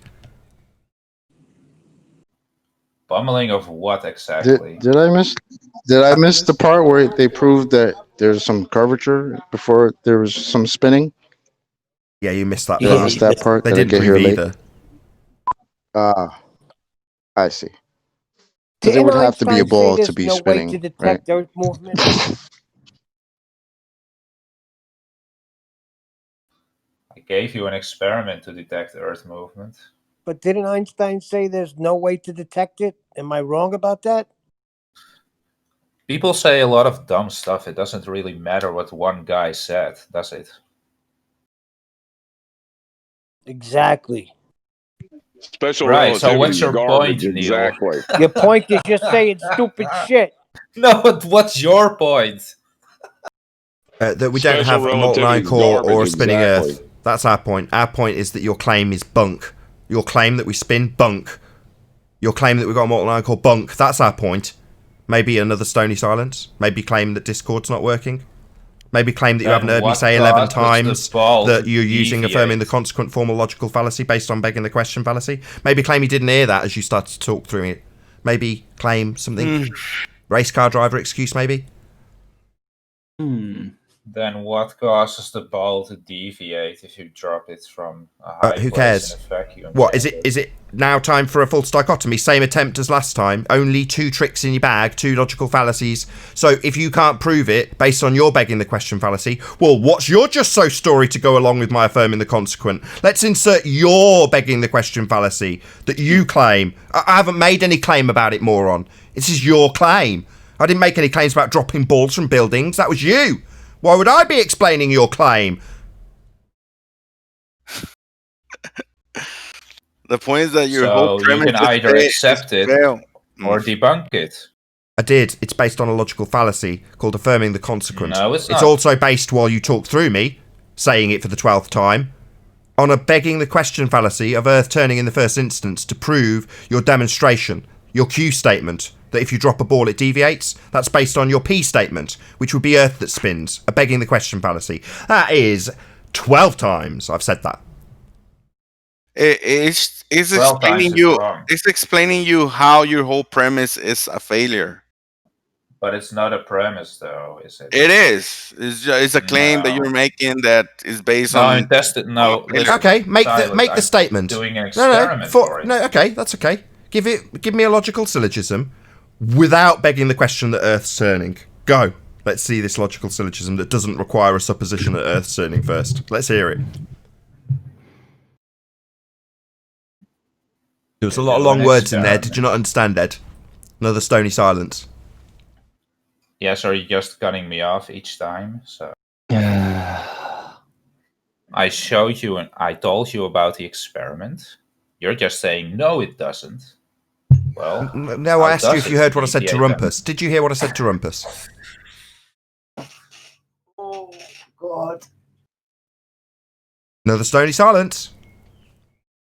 Pummeling of what exactly? Did I miss the part where they proved that there's some curvature before there was some spinning? Yeah, you missed that Did part. I miss that part? They Did I didn't get here prove late? either. I see. Because it would have to be a ball to be spinning, way to right? detect Earth movement? I gave you an experiment to detect Earth movement. But didn't Einstein say there's no way to detect it? Am I wrong about that? People say a lot of dumb stuff. It doesn't really matter what one guy said, does it? Exactly. Special right, so what's your garbage, point, Neil? exactly. Your point is just saying stupid shit. No, what's your point? That we don't have a molten iron core or a spinning Earth. That's our point. Our point is that your claim is bunk. Your claim that we spin, bunk. Your claim that we've got a molten iron core, bunk. That's our point. Maybe another stony silence. Maybe claim that Discord's not working. Maybe claim that you haven't heard me say 11 times that you're using affirming the consequent formal logical fallacy based on begging the question fallacy. Maybe claim you didn't hear that as you started to talk through it. Maybe claim something. Race car driver excuse, maybe. Then what causes the ball to deviate if you drop it from a high Who place cares? in a vacuum? What is it now time for a full dichotomy? Same attempt as last time. Only 2 tricks in your bag, 2 logical fallacies. So if you can't prove it based on your begging the question fallacy, well, what's your just so story to go along with my affirming the consequent? Let's insert your begging the question fallacy that you claim. I haven't made any claim about it, moron. This is your claim. I didn't make any claims about dropping balls from buildings. That was you. Why would I be explaining your claim? The point is that your so whole premise you can either accept it fail. or debunk it. I did. It's based on a logical fallacy called affirming the consequent. No, it's not. It's also based, while you talk through me, saying it for the 12th time, on a begging the question fallacy of Earth turning in the first instance to prove your demonstration, your Q statement, that if you drop a ball it deviates. That's based on your P statement, which would be Earth that spins, a begging the question fallacy. That is 12 times I've said that. It's 12 times explaining is you. wrong. It's explaining you how your whole premise is a failure. But it's not a premise, though, is it? It is. It's a claim that you're making that is based on. Listen, Okay, make the I'm statement. doing an experiment for it. No, okay, that's okay. Give me a logical syllogism without begging the question that Earth's turning. Go. Let's see this logical syllogism that doesn't require a supposition that Earth's turning first. Let's hear it. There was a lot of long words in there. Did you not understand, Ed? Another stony silence. Yes, are you just cutting me off each time? So I showed you and I told you about the experiment. You're just saying, no, it doesn't. Well, no, I asked you if you heard what I said to Rumpus. Did you hear what I said to Rumpus? Oh, God. Another stony silence.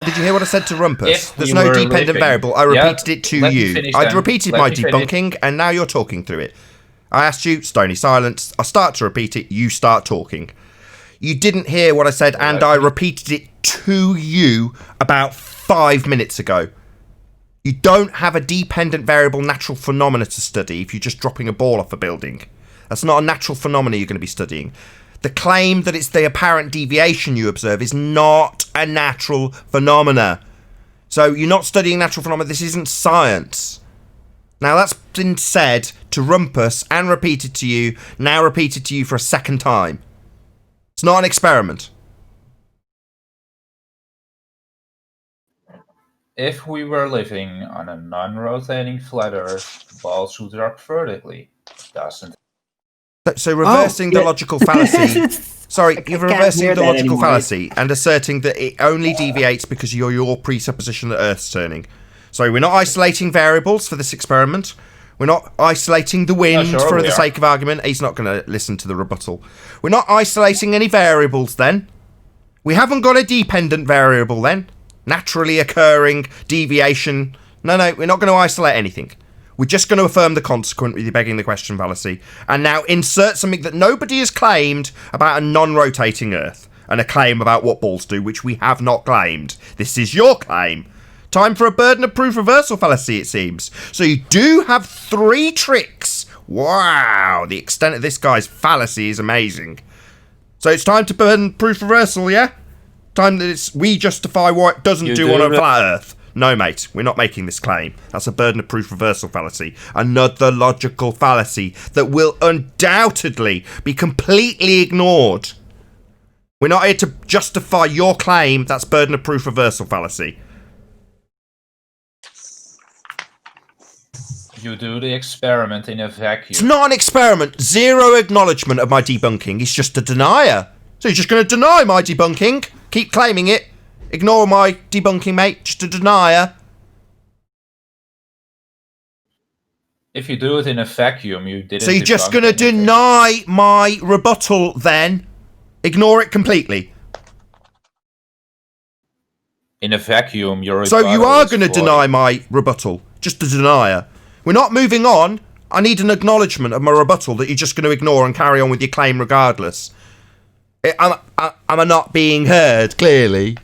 Did you hear what I said to Rumpus? There's no dependent variable. I repeated it to you. I'd repeated my debunking, and now you're talking through it. I asked you, stony silence. I start to repeat it, you start talking. You didn't hear what I said, and I repeated it to you about 5 minutes ago. You don't have a dependent variable natural phenomena to study if you're just dropping a ball off a building. That's not a natural phenomena you're going to be studying. The claim that it's the apparent deviation you observe is not a natural phenomena. So you're not studying natural phenomena. This isn't science. Now that's been said to Rumpus and repeated to you, now repeated to you for a second time. It's not an experiment. If we were living on a non-rotating flat Earth, balls would drop vertically. Doesn't. So reversing the logical fallacy. Sorry, you're reversing the logical fallacy and asserting that it only deviates because of your presupposition that Earth's turning. So we're not isolating variables for this experiment. We're not isolating the wind for the sake of argument. He's not going to listen to the rebuttal. We're not isolating any variables then. We haven't got a dependent variable then. Naturally occurring deviation. No, we're not going to isolate anything. We're just going to affirm the consequent with you begging the question fallacy. And now insert something that nobody has claimed about a non-rotating Earth. And a claim about what balls do, which we have not claimed. This is your claim. Time for a burden of proof reversal fallacy, it seems. So you do have 3 tricks. Wow, the extent of this guy's fallacy is amazing. So it's time to burden proof reversal, yeah? Time that we justify what it doesn't do on a flat Earth. No, mate, we're not making this claim. That's a burden of proof reversal fallacy. Another logical fallacy that will undoubtedly be completely ignored. We're not here to justify your claim. That's burden of proof reversal fallacy. You do the experiment in a vacuum. It's not an experiment. Zero acknowledgement of my debunking. He's just a denier. So you're just going to deny my debunking? Keep claiming it. Ignore my debunking, mate. Just a denier. If you do it in a vacuum, you didn't. So you're just going to deny my rebuttal then? Ignore it completely. In a vacuum, you're. So you are going to deny my rebuttal. Just a denier. We're not moving on. I need an acknowledgement of my rebuttal that you're just going to ignore and carry on with your claim regardless. Am I not being heard, clearly?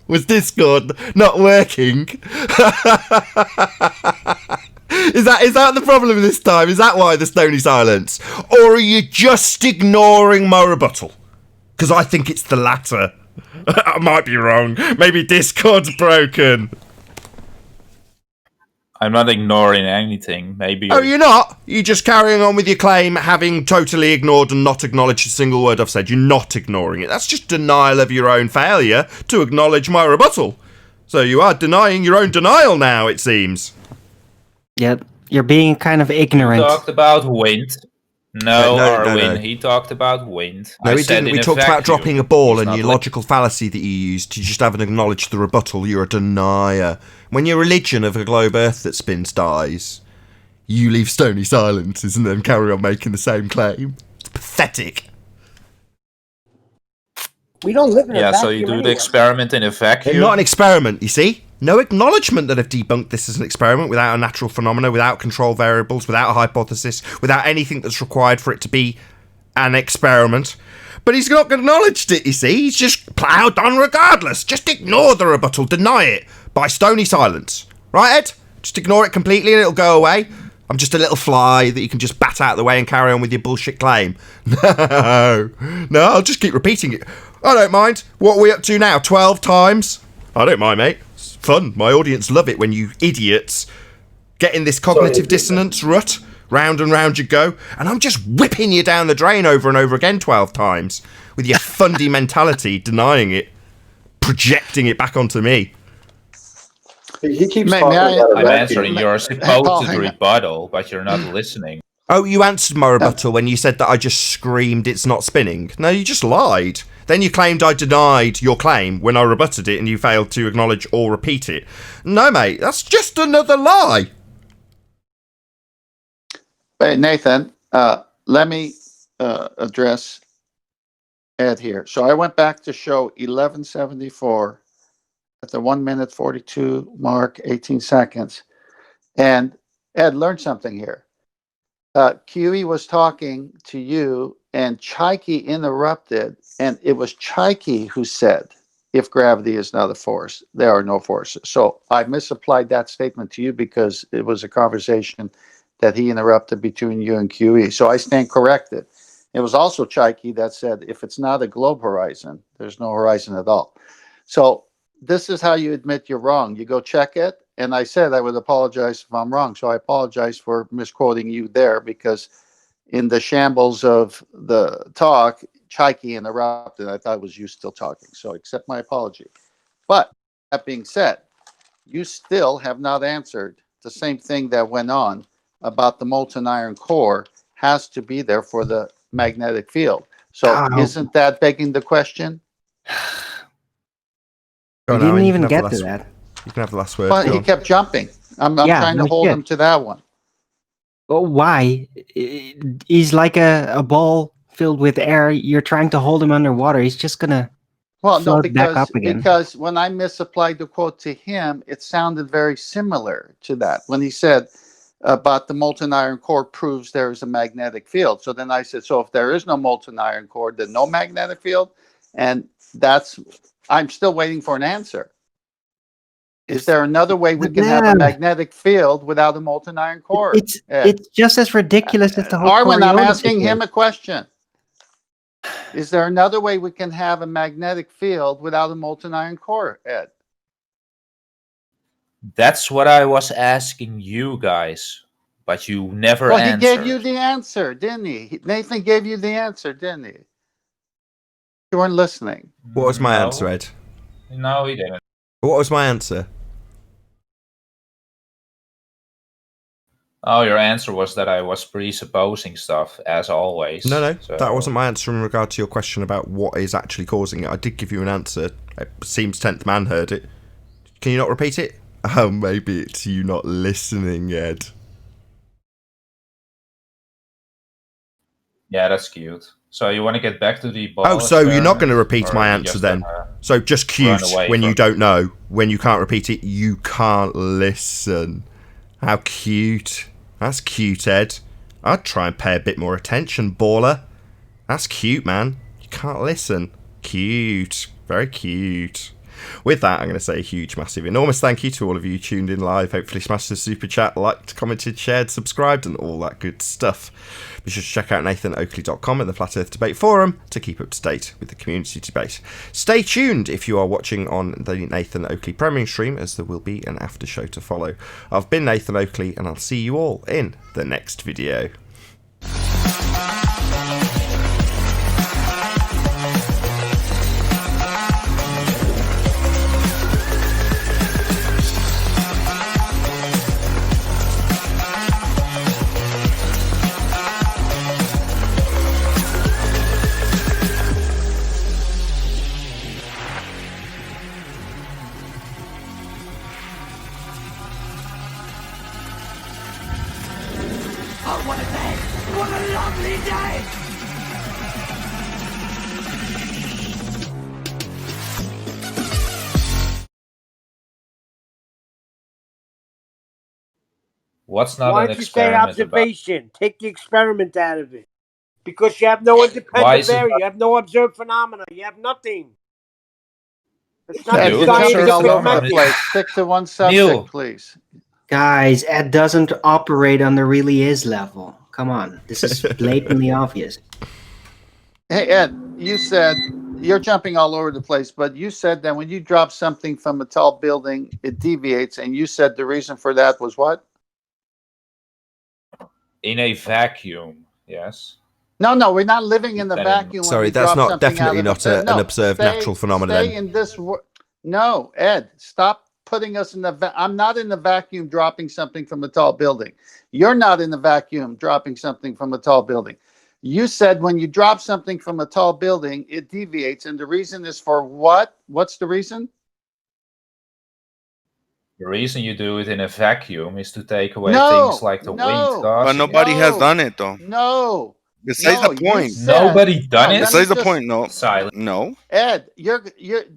Was Discord not working? Is that the problem this time? Is that why the stony silence? Or are you just ignoring my rebuttal? Because I think it's the latter. I might be wrong. Maybe Discord's broken. I'm not ignoring anything. Maybe. Oh, you're not? You're just carrying on with your claim, having totally ignored and not acknowledged a single word I've said. You're not ignoring it. That's just denial of your own failure to acknowledge my rebuttal. So you are denying your own denial now, it seems. Yep, you're being kind of ignorant. He talked about wind. No, Arwin. He talked about wind. No, he didn't. We talked about dropping a ball and your logical fallacy that you used. You just haven't acknowledged the rebuttal. You're a denier. When your religion of a globe Earth that spins dies, you leave stony silences and then carry on making the same claim. It's pathetic. We don't live in a Yeah, vacuum so you do the anyway. experiment in a vacuum. Not an experiment, you see. No acknowledgement that I've debunked this as an experiment without a natural phenomena, without control variables, without a hypothesis, without anything that's required for it to be an experiment. But he's not acknowledged it, you see. He's just ploughed on regardless. Just ignore the rebuttal. Deny it by stony silence. Right, Ed? Just ignore it completely and it'll go away. I'm just a little fly that you can just bat out of the way and carry on with your bullshit claim. No, I'll just keep repeating it. I don't mind. What are we up to now? 12 times? I don't mind, mate. It's fun. My audience love it when you idiots get in this cognitive dissonance rut. Round and round you go. And I'm just whipping you down the drain over and over again 12 times. With your fundy mentality, denying it. Projecting it back onto me. He keeps May talking I- about a I'm vacuum. answering your supposed rebuttal, but you're not listening. Oh, you answered my rebuttal when you said that I just screamed it's not spinning. No, you just lied. Then you claimed I denied your claim when I rebutted it and you failed to acknowledge or repeat it. No, mate, that's just another lie. Hey, Nathan, let me address Ed here. So I went back to show 1174 at the 1 minute 42 mark, 18 seconds. And Ed, learn something here. QE was talking to you and Chaiki interrupted, and it was Chaiki who said, if gravity is not a force, there are no forces. So I misapplied that statement to you because it was a conversation that he interrupted between you and QE. So I stand corrected. It was also Chaiki that said, if it's not a globe horizon, there's no horizon at all. So this is how you admit you're wrong. You go check it. And I said I would apologize if I'm wrong. So I apologize for misquoting you there because in the shambles of the talk, Chaiki interrupted. I thought it was you still talking. So accept my apology. But that being said, you still have not answered the same thing that went on about the molten iron core has to be there for the magnetic field. So isn't that begging the question? We didn't even get to that. You can have the last word. But he kept jumping. I'm trying to hold him to that one. Well, why? He's like a ball filled with air. You're trying to hold him underwater. He's just gonna float back up again. Because when I misapplied the quote to him, it sounded very similar to that. When he said about the molten iron core proves there is a magnetic field. So then I said, so if there is no molten iron core, then no magnetic field? And I'm still waiting for an answer. Is there another way we can have a magnetic field without a molten iron core? It's just as ridiculous as the whole Arwen, I'm Coriolis asking thing. him a question. Is there another way we can have a magnetic field without a molten iron core, Ed? That's what I was asking you guys, but you never answered. He gave you the answer, didn't he? Nathan gave you the answer, didn't he? You weren't listening. What was my answer, Ed? No, he didn't. What was my answer? Oh, your answer was that I was presupposing stuff, as always. No, So- that wasn't my answer in regard to your question about what is actually causing it. I did give you an answer. It seems 10th man heard it. Can you not repeat it? Oh, maybe it's you not listening, Ed. Yeah, that's cute. So you want to get back to the ball? Oh, so you're not going to experiment, repeat or my you answer just then? gonna So just cute run away when you from- don't know, when you can't repeat it, you can't listen. How cute. That's cute, Ed. I'd try and pay a bit more attention, baller. That's cute, man. You can't listen. Cute. Very cute. With that, I'm going to say a huge, massive, enormous thank you to all of you tuned in live. Hopefully smashed the super chat, liked, commented, shared, subscribed, and all that good stuff. Be sure to check out nathanoakley.com and the Flat Earth Debate Forum to keep up to date with the community debate. Stay tuned if you are watching on the Nathan Oakley premiering stream, as there will be an after show to follow. I've been Nathan Oakley, and I'll see you all in the next video. What's not Why an don't you say experiment about? observation? Take the experiment out of it. Because you have no Why independent is it variable. not? You have no observed phenomena. You have nothing. It's not Ed, the You you're jumping observe all scientific over the method. phenomena. place. Stick to one subject, Neil, please. Guys, Ed doesn't operate on the really is level. Come on, this is blatantly obvious. Hey, Ed, you said you're jumping all over the place, but you said that when you drop something from a tall building, it deviates, and you said the reason for that was what? in a vacuum, yes. No, we're not living in the Then vacuum when Sorry, we that's drop not something out definitely of not the an observed natural phenomenon. Stay in this world. No, Ed, stop putting us in the. I'm not in the vacuum dropping something from a tall building. You're not in the vacuum dropping something from a tall building. You said when you drop something from a tall building, it deviates, and the reason is for what? What's the reason? The reason you do it in a vacuum is to take away No, things like the wind no, But causing it. nobody has no, done it though. no, Besides no. the You point. said Nobody done no. it? Let me Besides the just point, no. Silent. No. Ed, you're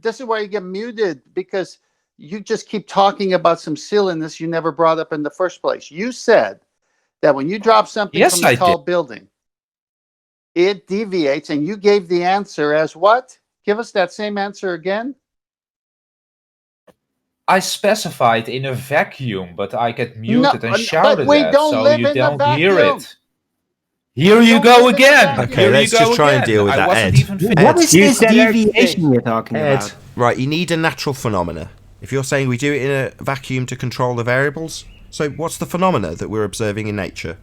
this is where you get muted because you just keep talking about some silliness you never brought up in the first place. You said that when you drop something Yes, from a I tall did. building, it deviates, and you gave the answer as what? Give us that same answer again. I specified in a vacuum, but I get No, muted and but shouted we at, don't so live you in a don't hear vacuum. it. Here We you don't go live in a again. vacuum. Okay, Here let's you go just try and again. deal with I that, wasn't Ed. even finished. What is You this said deviation everything. you're talking Ed, about? right, you need a natural phenomena. If you're saying we do it in a vacuum to control the variables, so what's the phenomena that we're observing in nature?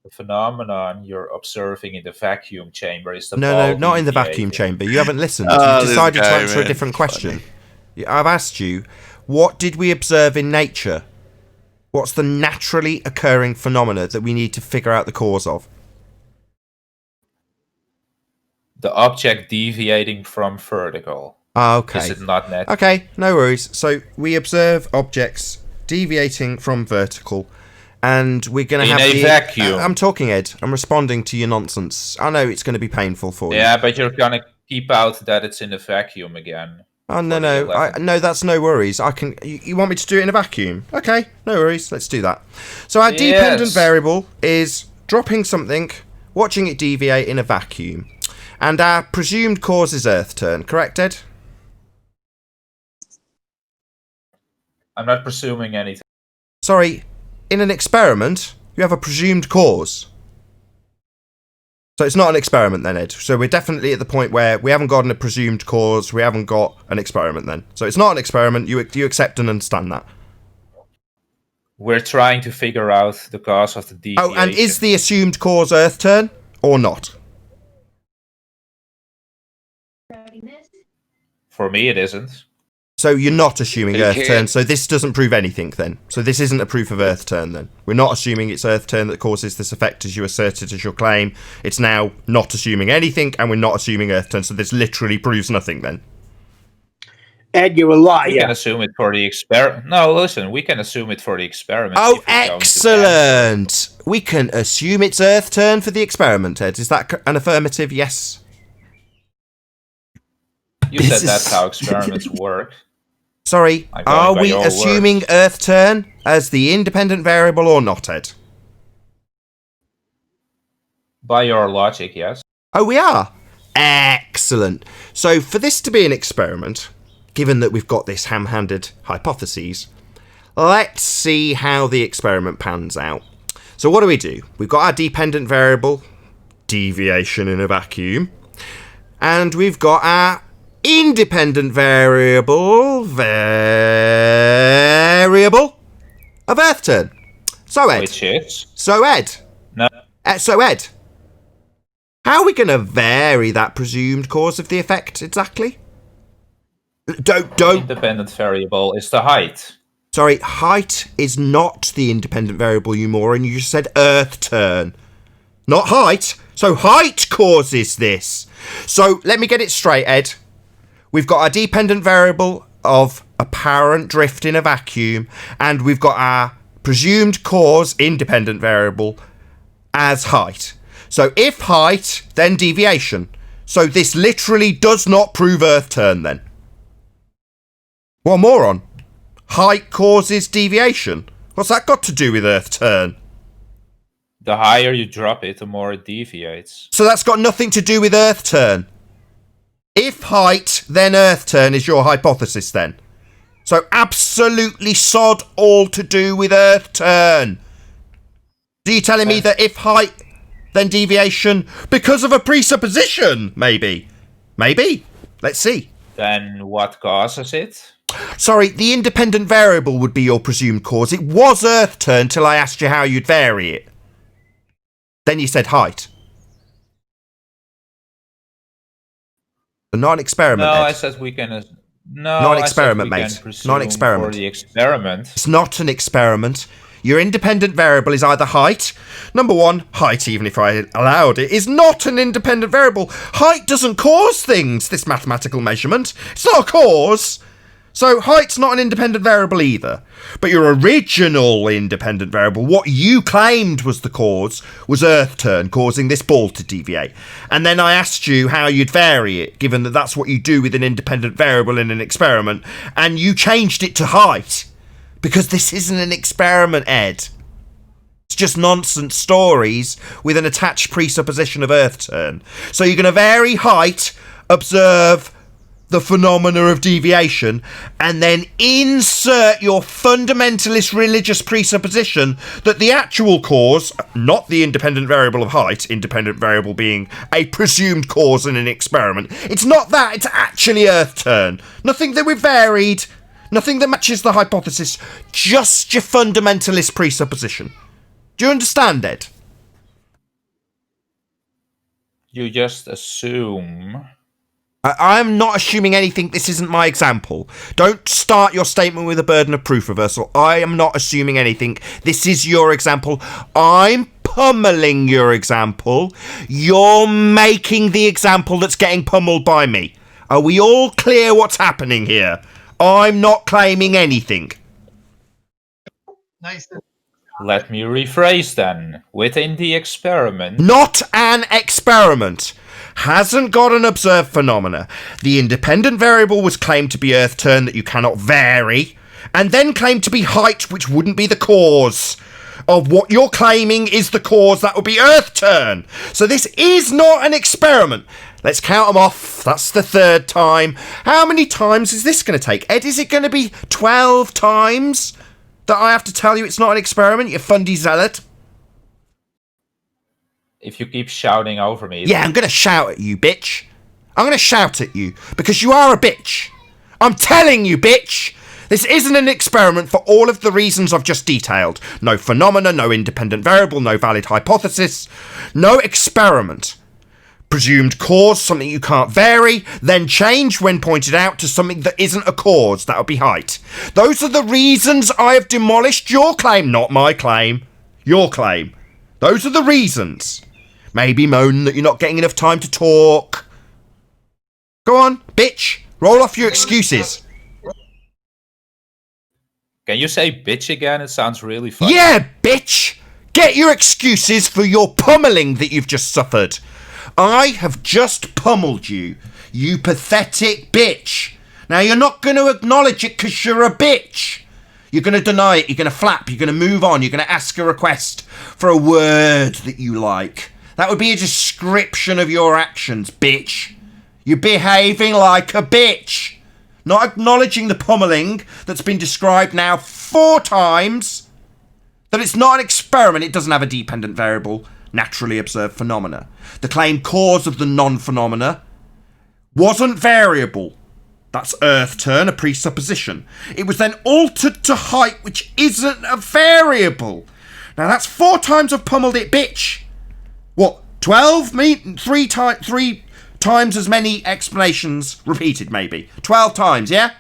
The phenomenon you're observing in the vacuum chamber is the No, ball not in the vacuum deviating. chamber. You haven't listened. You've Oh, this decided to guy, answer a man. different Funny. question. I've asked you, what did we observe in nature? What's the naturally occurring phenomena that we need to figure out the cause of? The object deviating from vertical. Okay. Is it not net? Okay, no worries. So we observe objects deviating from vertical, and we're going to In have a vacuum. I'm talking, Ed. I'm responding to your nonsense. I know it's going to be painful for you. Yeah, but you're gonna keep out that it's in a vacuum again. Oh no, for the no, 11th. no. That's no worries. I can. You want me to do it in a vacuum? Okay, no worries. Let's do that. So our dependent Yes. variable is dropping something, watching it deviate in a vacuum, and our presumed cause is Earth turn. Correct, Ed? I'm not presuming anything. Sorry, in an experiment, you have a presumed cause. So it's not an experiment then, Ed. So we're definitely at the point where we haven't got a presumed cause, we haven't got an experiment then. So it's not an experiment, you accept and understand that. We're trying to figure out the cause of the deviation. Oh, and is the assumed cause Earth turn or not? For me, it isn't. So you're not assuming You Earth can't- turn, so this doesn't prove anything then. So this isn't a proof of Earth turn then. We're not assuming it's Earth turn that causes this effect as you asserted as your claim. It's now not assuming anything, and we're not assuming Earth turn, so this literally proves nothing then. Ed, you're a liar. We can assume it for the experiment. No, listen, we can assume it for the experiment. Oh, if we're going to excellent! We can assume it's Earth turn for the experiment, Ed. Is that an affirmative? Yes. You said that's how experiments work. Sorry, I'm going are by we your assuming words. Earth turn as the independent variable or not, Ed? By your logic, yes. Oh, we are? Excellent. So for this to be an experiment, given that we've got this ham-handed hypotheses, let's see how the experiment pans out. So what do? We've got our dependent variable, deviation in a vacuum, and we've got our independent variable of Earth turn. So Ed. Which is? So Ed. No. So Ed. How are we going to vary that presumed cause of the effect exactly? Don't. Independent variable is the height. Sorry, height is not the independent variable, you moron. You just said Earth turn. Not height. So height causes this. So let me get it straight, Ed. We've got our dependent variable of apparent drift in a vacuum, and we've got our presumed cause independent variable as height. So if height, then deviation. So this literally does not prove Earth turn then. What a moron. Height causes deviation. What's that got to do with Earth turn? The higher you drop it, the more it deviates. So that's got nothing to do with Earth turn. If height, then Earth turn is your hypothesis then. So absolutely sod all to do with Earth turn. Are you telling me that if height, then deviation, because of a presupposition, maybe? Maybe. Let's see. Then what causes it? Sorry, the independent variable would be your presumed cause. It was Earth turn till I asked you how you'd vary it. Then you said height. But not an experiment, No, Ed. I said we can... Not an experiment, mate. Not an experiment. For the experiment. It's not an experiment. Your independent variable is either height. Number one, height, even if I allowed it, is not an independent variable. Height doesn't cause things, this mathematical measurement. It's not a cause. So height's not an independent variable either. But your original independent variable, what you claimed was the cause, was Earth turn, causing this ball to deviate. And then I asked you how you'd vary it, given that that's what you do with an independent variable in an experiment, and you changed it to height. Because this isn't an experiment, Ed. It's just nonsense stories with an attached presupposition of Earth turn. So you're going to vary height, observe the phenomena of deviation, and then insert your fundamentalist religious presupposition that the actual cause, not the independent variable of height, independent variable being a presumed cause in an experiment, it's not that, it's actually Earth turn. Nothing that we've varied, nothing that matches the hypothesis, just your fundamentalist presupposition. Do you understand, Ed? You just assume... I'm not assuming anything. This isn't my example. Don't start your statement with a burden of proof reversal. I am not assuming anything. This is your example. I'm pummeling your example. You're making the example that's getting pummeled by me. Are we all clear what's happening here? I'm not claiming anything. Nice. Let me rephrase then. Within the experiment... Not an experiment. Hasn't got an observed phenomena. The independent variable was claimed to be Earth turn that you cannot vary, and then claimed to be height, which wouldn't be the cause of what you're claiming is the cause. That would be Earth turn. So this is not an experiment. Let's count them off. That's the third time. How many times is this going to take? Ed, is it going to be 12 times that I have to tell you it's not an experiment, you fundy zealot? If you keep shouting over me... Yeah, I'm going to shout at you, bitch. I'm going to shout at you, because you are a bitch. I'm telling you, bitch. This isn't an experiment for all of the reasons I've just detailed. No phenomena, no independent variable, no valid hypothesis. No experiment. Presumed cause, something you can't vary, then change when pointed out to something that isn't a cause. That would be height. Those are the reasons I have demolished your claim, not my claim. Your claim. Those are the reasons. Maybe moan that you're not getting enough time to talk. Go on, bitch. Roll off your excuses. Can you say bitch again? It sounds really funny. Yeah, bitch. Get your excuses for your pummeling that you've just suffered. I have just pummeled you, you pathetic bitch. Now, you're not going to acknowledge it because you're a bitch. You're going to deny it, you're going to flap, you're going to move on, you're going to ask a request for a word that you like. That would be a description of your actions, bitch. You're behaving like a bitch. Not acknowledging the pummeling that's been described now 4 times. That it's not an experiment, it doesn't have a dependent variable, naturally observed phenomena. The claimed cause of the non-phenomena wasn't variable. That's Earth turn, a presupposition. It was then altered to height, which isn't a variable. Now that's 4 times I've pummeled it, bitch. What, 12? Three times as many explanations repeated, maybe. 12 times, yeah?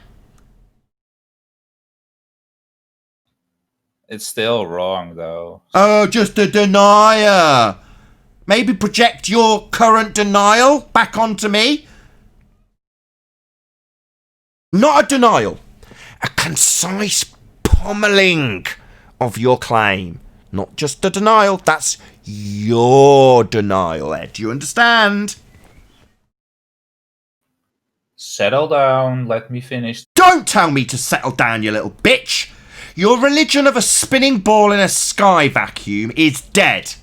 It's still wrong, though. Oh, just a denier. Maybe project your current denial back onto me. Not a denial. A concise pummeling of your claim. Not just a denial, that's your denial, Ed. Do you understand? Settle down, let me finish. Don't tell me to settle down, you little bitch! Your religion of a spinning ball in a sky vacuum is dead.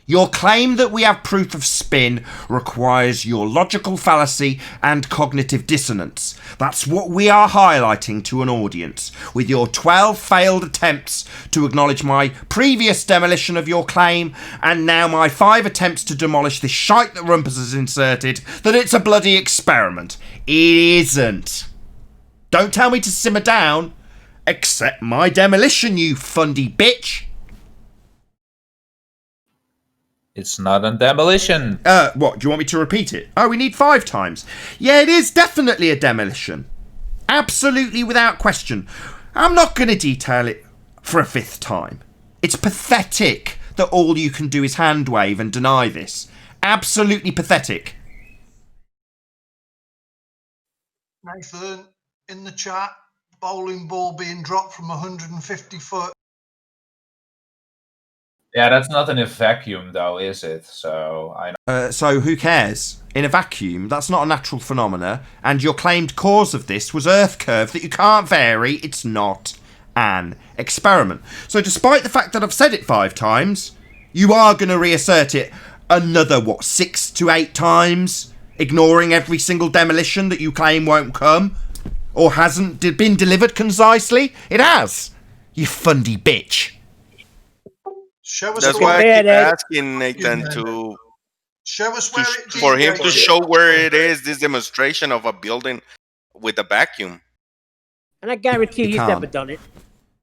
Your claim that we have proof of spin requires your logical fallacy and cognitive dissonance. That's what we are highlighting to an audience. With your 12 failed attempts to acknowledge my previous demolition of your claim, and now my 5 attempts to demolish this shite that Rumpus has inserted, that it's a bloody experiment. It isn't. Don't tell me to simmer down. Accept my demolition, you fundy bitch. It's not a demolition. What, do you want me to repeat it? Oh, we need 5 times. Yeah, it is definitely a demolition. Absolutely without question. I'm not going to detail it for a 5th time. It's pathetic that all you can do is hand wave and deny this. Absolutely pathetic. Nathan, in the chat, bowling ball being dropped from 150 foot. Yeah, that's not in a vacuum, though, is it? So I know. So who cares? In a vacuum, that's not a natural phenomena, and your claimed cause of this was Earth curve that you can't vary. It's not an experiment. So despite the fact that I've said it 5 times, you are going to reassert it another, 6 to 8 times, ignoring every single demolition that you claim won't come, or hasn't been delivered concisely? It has, you fundy bitch. Show us That's where why I it keep is. asking Nathan to Show us where it for him is. to show where it is. This demonstration of a building with a vacuum. And I guarantee You he's can't. never done it.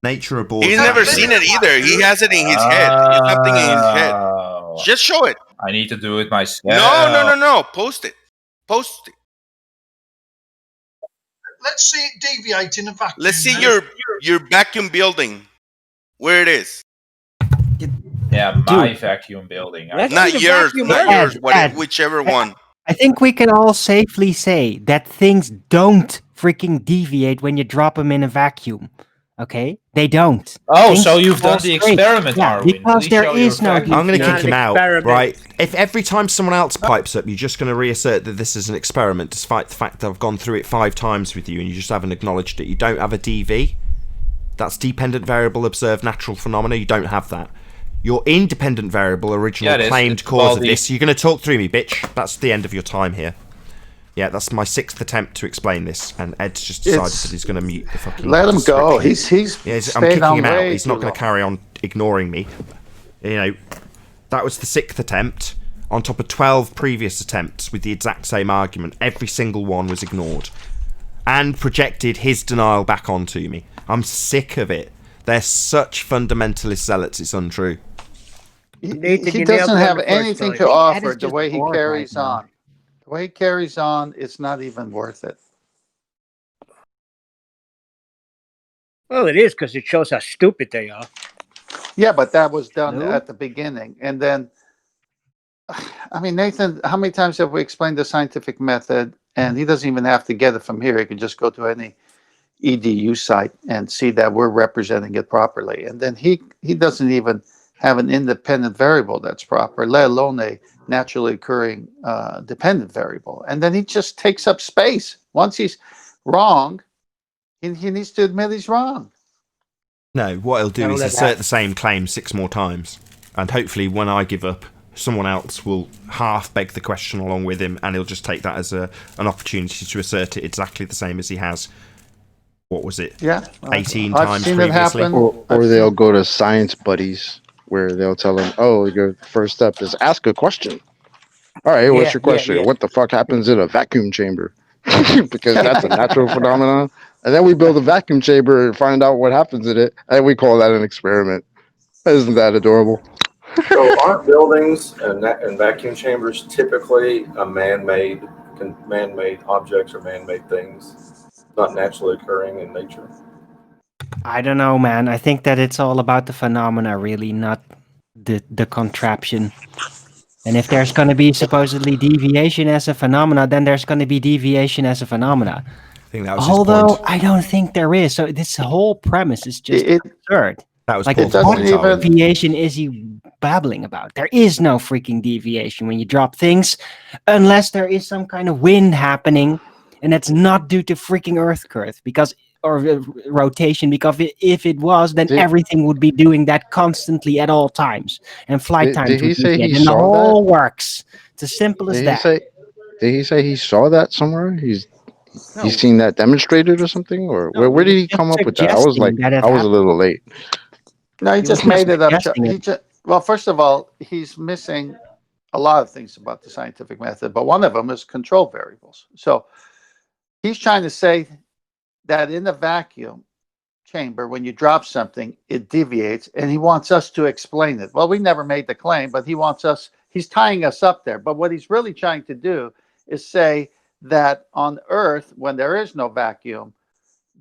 Nature abhors. He's never seen it either. He has it in his head. It's something in his head. Just show it. I need to do it myself. No. Post it. Post it. Let's see it deviate in a vacuum. Let's see then. your vacuum building. Where it is. Yeah, my vacuum building. Not yours. Not yours. Whichever one. I think we can all safely say that things don't freaking deviate when you drop them in a vacuum. Okay? They don't. Oh, Things so you've fall done the straight. experiment, Yeah, Arwin. because Please there show is your no vacuum. I'm going to Not kick an him out, experiment. right? If every time someone else pipes up, you're just going to reassert that this is an experiment, despite the fact that I've gone through it 5 times with you and you just haven't acknowledged it. You don't have a DV. That's dependent variable observed natural phenomena. You don't have that. Your independent variable original claimed cause of this. You're going to talk through me, bitch. That's the end of your time here. Yeah, that's my 6th attempt to explain this, and Ed's just decided that he's going to mute the fucking. Let him go. He's I'm kicking him out. He's not going to carry on ignoring me. You know, that was the 6th attempt on top of 12 previous attempts with the exact same argument. Every single one was ignored and projected his denial back onto me. I'm sick of it. They're such fundamentalist zealots. It's untrue. He doesn't have anything to offer. The way he carries on. The way he carries on, it's not even worth it. Well, it is because it shows how stupid they are. Yeah, but that was done at the beginning. And then, I mean, Nathan, how many times have we explained the scientific method? And he doesn't even have to get it from here. He can just go to any EDU site and see that we're representing it properly. And then he doesn't even have an independent variable that's proper, let alone a naturally occurring dependent variable. And then he just takes up space. Once he's wrong, he needs to admit he's wrong. No, what he'll do is assert the same claim 6 more times. And hopefully when I give up, someone else will half beg the question along with him, and he'll just take that as an opportunity to assert it exactly the same as he has. What was it? Yeah. 18 I've times seen it previously. happen. Or they'll go to science buddies where they'll tell them, oh, your first step is ask a question. All right, what's your question? What the fuck happens in a vacuum chamber? Because that's a natural phenomenon. And then we build a vacuum chamber and find out what happens in it, and we call that an experiment. Isn't that adorable? So aren't buildings and vacuum chambers typically a man-made objects or man-made things, not naturally occurring in nature? I don't know, man. I think that it's all about the phenomena, really, not the contraption. And if there's going to be supposedly deviation as a phenomena, then there's going to be deviation as a phenomena. I think that was Although his point. I don't think there is. So this whole premise is just absurd. That was Like, Paul It doesn't what Darwin. even. deviation is he babbling about? There is no freaking deviation when you drop things, unless there is some kind of wind happening, and that's not due to freaking Earth curve, or rotation. Because if it was, then Did, everything would be doing that constantly at all times, and flight did times he would be say hit, he and the saw that? whole works. It's as simple as Did he that. say? Did he say he saw that somewhere? He's No, seen that demonstrated or something, or no, where he did was he just come up with that? suggesting that it I was a happened. little late. No, he He was just just made it up. suggesting He it. just well, first of all, he's missing a lot of things about the scientific method, but one of them is control variables. So he's trying to say that in the vacuum chamber, when you drop something, it deviates, and he wants us to explain it. Well, we never made the claim, but he's tying us up there. But what he's really trying to do is say that on Earth, when there is no vacuum,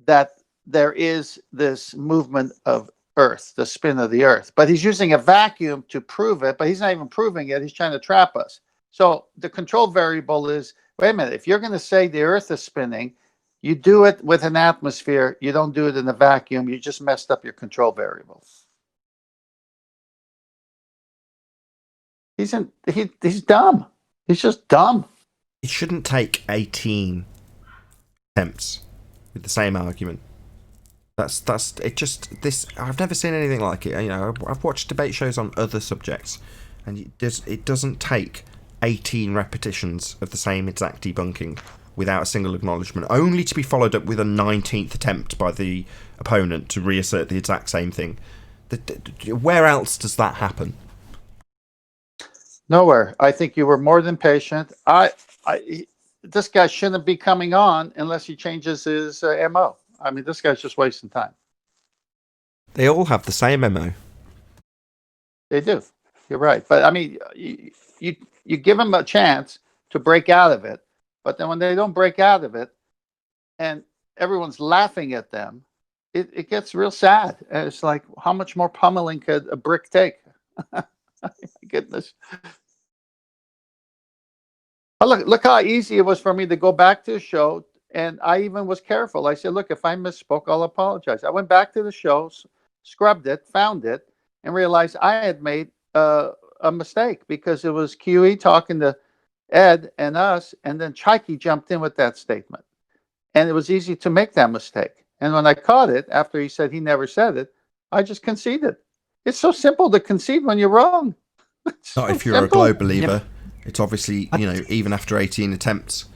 that there is this movement of Earth, the spin of the Earth. But he's using a vacuum to prove it, but he's not even proving it. He's trying to trap us. So the control variable is, wait a minute, if you're going to say the Earth is spinning, you do it with an atmosphere. You don't do it in a vacuum. You just messed up your control variable. He's dumb. He's just dumb. It shouldn't take 18 attempts with the same argument. That's it. Just this. I've never seen anything like it. You know, I've watched debate shows on other subjects, and it doesn't take 18 repetitions of the same exact debunking without a single acknowledgement, only to be followed up with a 19th attempt by the opponent to reassert the exact same thing. Where else does that happen? Nowhere. I think you were more than patient. This guy shouldn't be coming on unless he changes his MO. I mean, this guy's just wasting time. They all have the same MO. They do. You're right. But I mean, you give them a chance to break out of it. But then when they don't break out of it and everyone's laughing at them, it gets real sad. And it's like, how much more pummeling could a brick take? My goodness. Oh, look how easy it was for me to go back to the show. And I even was careful. I said, look, if I misspoke, I'll apologize. I went back to the show, scrubbed it, found it, and realized I had made a mistake because it was QE talking to Ed and us, and then Chaiki jumped in with that statement. And it was easy to make that mistake. And when I caught it, after he said he never said it, I just conceded. It's so simple to concede when you're wrong. Not if you're a globe believer. It's obviously, you know, even after 18 attempts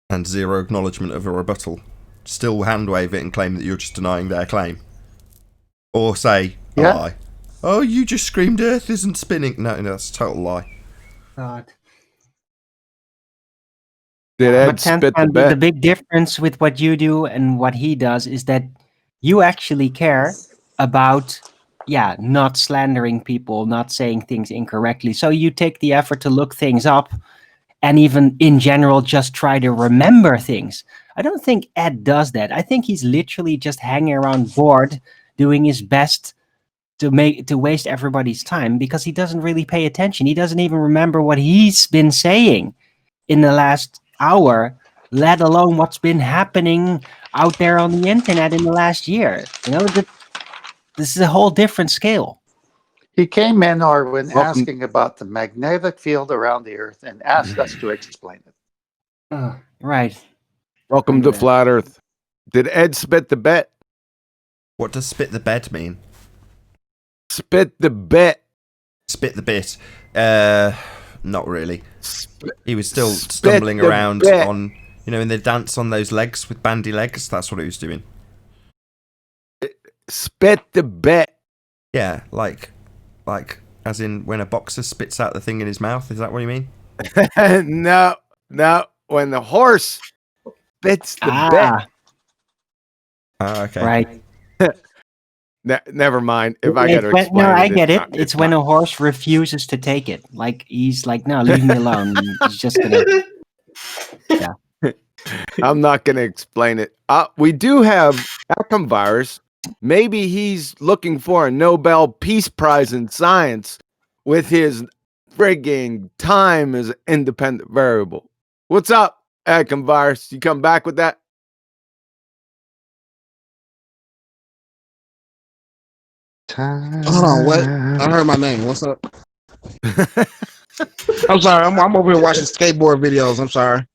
and zero acknowledgement of a rebuttal, still hand wave it and claim that you're just denying their claim. Or say a lie. Oh, you just screamed Earth isn't spinning. No, that's a total lie. God. Did Ed But spit the bet? the big difference with what you do and what he does is that you actually care about, not slandering people, not saying things incorrectly. So you take the effort to look things up and even in general just try to remember things. I don't think Ed does that. I think he's literally just hanging around bored, doing his best to waste everybody's time because he doesn't really pay attention. He doesn't even remember what he's been saying in the last hour, let alone what's been happening out there on the internet in the last year. You know, this is a whole different scale. He came in, Arwin, asking about the magnetic field around the Earth and asked us to explain it. Right. Welcome to Flat Earth. Did Ed spit the bet? What does spit the bed mean? Spit the bet. Spit the bit. Not really. He was still stumbling around on, you know, in the dance on those legs with bandy legs. That's what he was doing. Spit the bet. Yeah, like as in when a boxer spits out the thing in his mouth. Is that what you mean? No. When the horse spits the bet. Okay. Right. Never mind. If I got to explain no, I get it. not- It's when not. a horse refuses to take it. Like he's like, no, leave me alone. He's just gonna. Yeah. I'm not going to explain it. We do have Acom virus. Maybe he's looking for a Nobel Peace Prize in science with his frigging time as an independent variable. What's up, Acom virus? You come back with that? time. Hold on, what? I heard my name. What's up? I'm sorry. I'm over here watching skateboard videos. I'm sorry.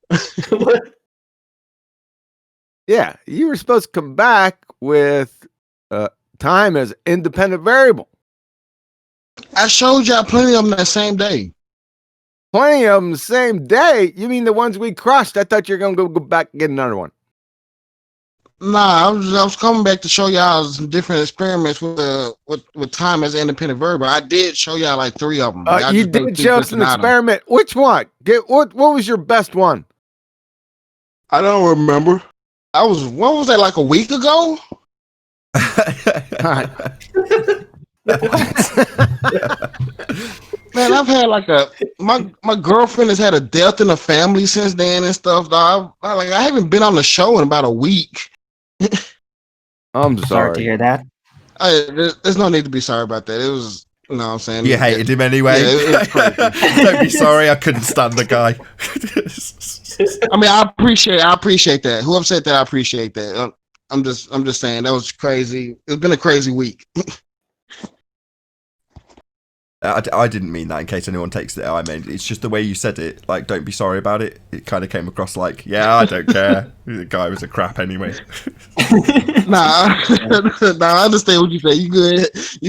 Yeah, you were supposed to come back with time as independent variable. I showed y'all plenty of them that same day. Plenty of them the same day? You mean the ones we crushed? I thought you were going to go back and get another one. Nah, I was coming back to show y'all some different experiments with time as an independent variable. I did show y'all like 3 of them. You did show us an experiment. Which one? What was your best one? I don't remember. What was that, like a week ago? Man, I've had like my girlfriend has had a death in the family since then and stuff. Dog. I haven't been on the show in about a week. I'm sorry to hear that. There's no need to be sorry about that. It was, you know what I'm saying? You hated him anyway. Yeah, Don't be sorry, I couldn't stand the guy. I mean, I appreciate that. Whoever said that, I appreciate that. I'm just saying that was crazy. It's been a crazy week. I didn't mean that in case anyone takes it. I mean, it's just the way you said it. Like, don't be sorry about it. It kind of came across like, yeah, I don't care. The guy was a crap anyway. Nah, I understand what you say. You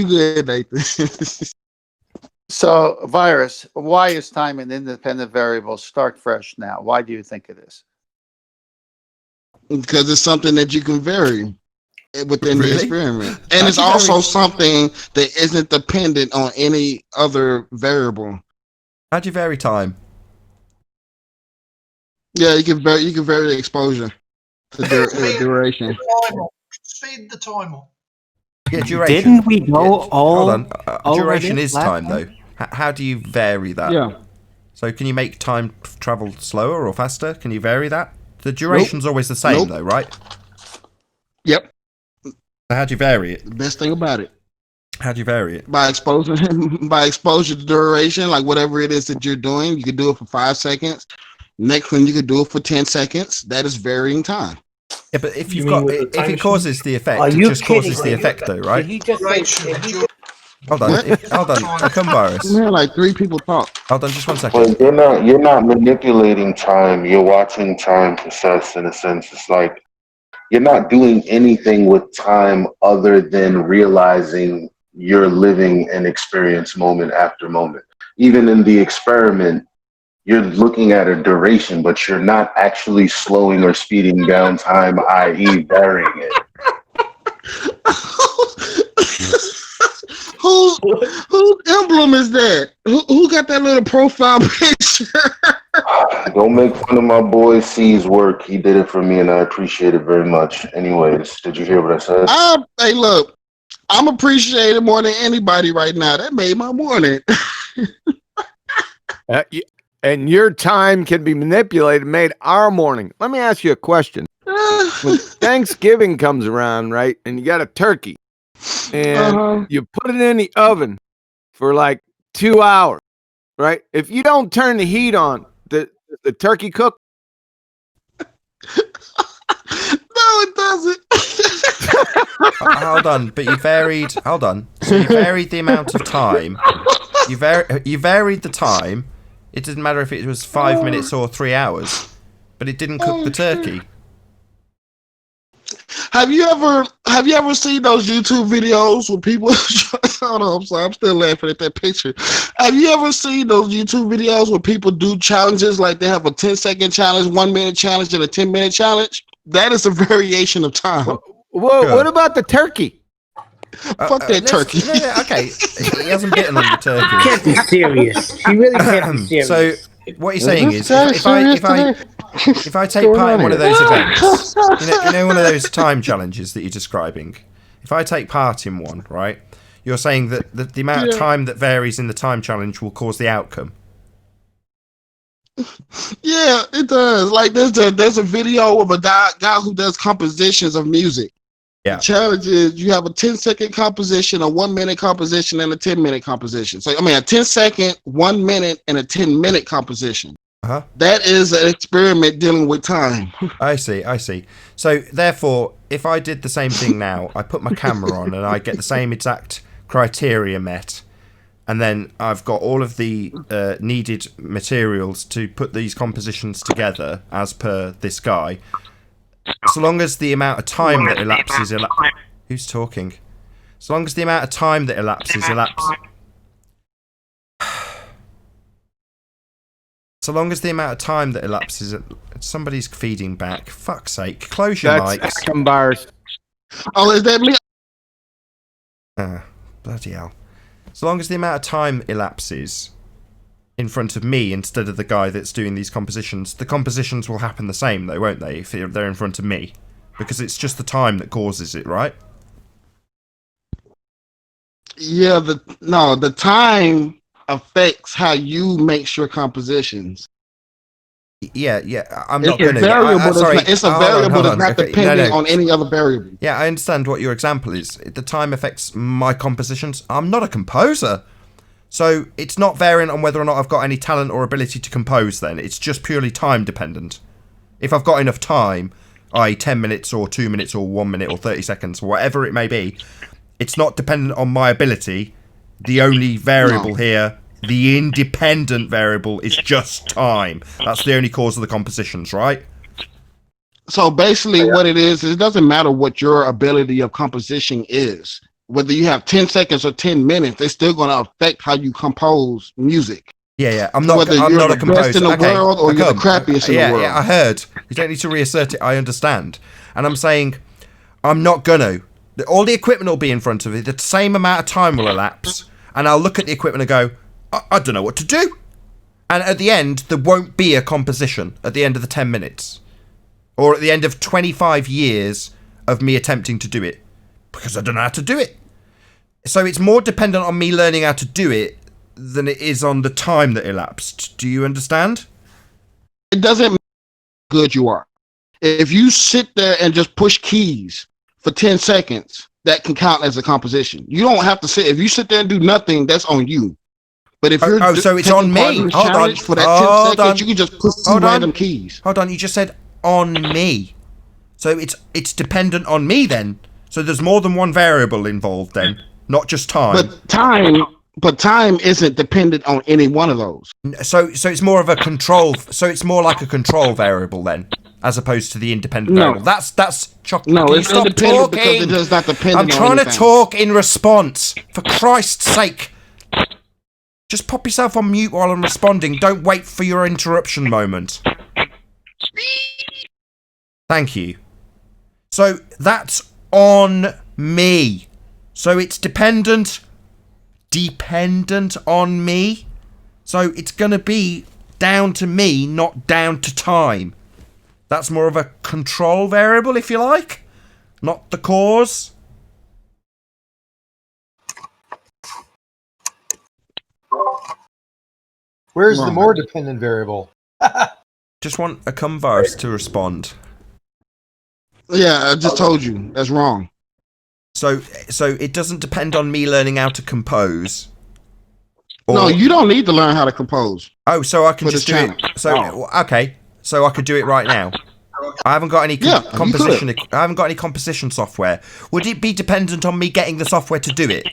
good, Nathan. So, Virus, why is time an independent variable? Start fresh now. Why do you think it is? Because it's something that you can vary within the experiment. And it's you also something that isn't dependent on any other variable. How'd you vary time? Yeah, you can vary the exposure to duration. Speed the time up. Yeah, duration. Didn't we go all? Hold on. Duration is time, though. How do you vary that? Yeah. So can you make time travel slower or faster? Can you vary that? The duration's always the same, though, right? Yep. So how do you vary it? The best thing about it. How do you vary it? By exposure to duration, like whatever it is that you're doing, you could do it for 5 seconds. Next one, you could do it for 10 seconds. That is varying time. Yeah, but if if it causes the effect, it just causes the effect, though, right? Did he just say? Hold on, hold on. Come, Virus. We had like 3 people talk. Hold on, just 1 second. Well, you're not manipulating time. You're watching time process in a sense. It's like you're not doing anything with time other than realizing you're living an experience moment after moment. Even in the experiment, you're looking at a duration, but you're not actually slowing or speeding down time, i.e. varying it. Whose emblem is that? Who got that little profile picture? Don't make fun of my boy C's work. He did it for me, and I appreciate it very much. Anyways, did you hear what I said? Hey, look, I'm appreciated more than anybody right now. That made my morning. And your time can be manipulated, made our morning. Let me ask you a question. When Thanksgiving comes around, right, and you got a turkey, and you put it in the oven for like 2 hours, right? If you don't turn the heat on, the turkey cook? No, it doesn't. Hold on, but you varied. Hold on. So you varied the amount of time. You varied the time. It didn't matter if it was 5 minutes or 3 hours, but it didn't cook the turkey. Have you ever seen those YouTube videos where people? Hold on, I'm sorry, I'm still laughing at that picture. Have you ever seen those YouTube videos where people do challenges, like they have a 10-second challenge, 1 minute challenge, and a 10-minute challenge? That is a variation of time. What about the turkey? Fuck that turkey. Okay, he hasn't bitten on the turkey. You can't be serious. He really can't be serious. So what you're saying is, if I take part in one of those events, you know one of those time challenges that you're describing, if I take part in one, right, you're saying that the amount of time that varies in the time challenge will cause the outcome. Yeah, it does. Like there's a video of a guy who does compositions of music. Yeah. The challenge is you have a 10-second composition, a 1 minute composition, and a 10-minute composition. So I mean a 10-second, 1 minute, and a 10-minute composition. That is an experiment dealing with time. I see. So therefore, if I did the same thing now, I put my camera on and I get the same exact criteria met, and then I've got all of the needed materials to put these compositions together as per this guy. So long as the amount of time that elapses... Who's talking? So long as the amount of time that elapses... So long as the amount of time that elapses... Somebody's feeding back. Fuck's sake. Close your mics. That's Atomvirus. Oh, is that me? Bloody hell. So long as the amount of time elapses in front of me instead of the guy that's doing these compositions, the compositions will happen the same though, won't they, if they're in front of me? Because it's just the time that causes it, right? Yeah, the time affects how you make your compositions. Yeah, I'm not going to... It's a variable that's not dependent on any other variable. Yeah, I understand what your example is. The time affects my compositions. I'm not a composer. So it's not variant on whether or not I've got any talent or ability to compose then. It's just purely time dependent. If I've got enough time, i.e. 10 minutes or 2 minutes or 1 minute or 30 seconds, whatever it may be, it's not dependent on my ability. The only variable here... The independent variable is just time. That's the only cause of the compositions, right? So basically what it is, it doesn't matter what your ability of composition is. Whether you have 10 seconds or 10 minutes, it's still going to affect how you compose music. Yeah. I'm not a composer. Whether you're the best in the world or you're the crappiest in the world. Yeah, I heard. You don't need to reassert it. I understand. And I'm saying I'm not going to. All the equipment will be in front of it. The same amount of time will elapse. And I'll look at the equipment and go, I don't know what to do. And at the end, there won't be a composition at the end of the 10 minutes. Or at the end of 25 years of me attempting to do it. Because I don't know how to do it. So it's more dependent on me learning how to do it than it is on the time that elapsed. Do you understand? It doesn't matter how good you are. If you sit there and just push keys for 10 seconds, that can count as a composition. You don't have to sit. If you sit there and do nothing, that's on you. But if you're so it's on me. Hold on. For that 10 seconds, you can just push some random keys. Hold on, you just said on me. So it's dependent on me then. So there's more than one variable involved then, not just time. But time isn't dependent on any one of those. So it's more of a control. So it's more like a control variable then, as opposed to the independent variable. That's chocolate. No, it's independent talking? because it does not depend. I'm trying to talk in response. For Christ's sake. Just pop yourself on mute while I'm responding. Don't wait for your interruption moment. Thank you. So that's on me. So it's dependent on me. So it's going to be down to me, not down to time. That's more of a control variable, if you like. Not the cause. Where's the more dependent variable? Just want a virus to respond. Yeah, I just told you. That's wrong. So it doesn't depend on me learning how to compose. No, you don't need to learn how to compose. Oh, so I can just do it. So okay, so I could do it right now. I haven't got any composition. I haven't got any composition software. Would it be dependent on me getting the software to do it?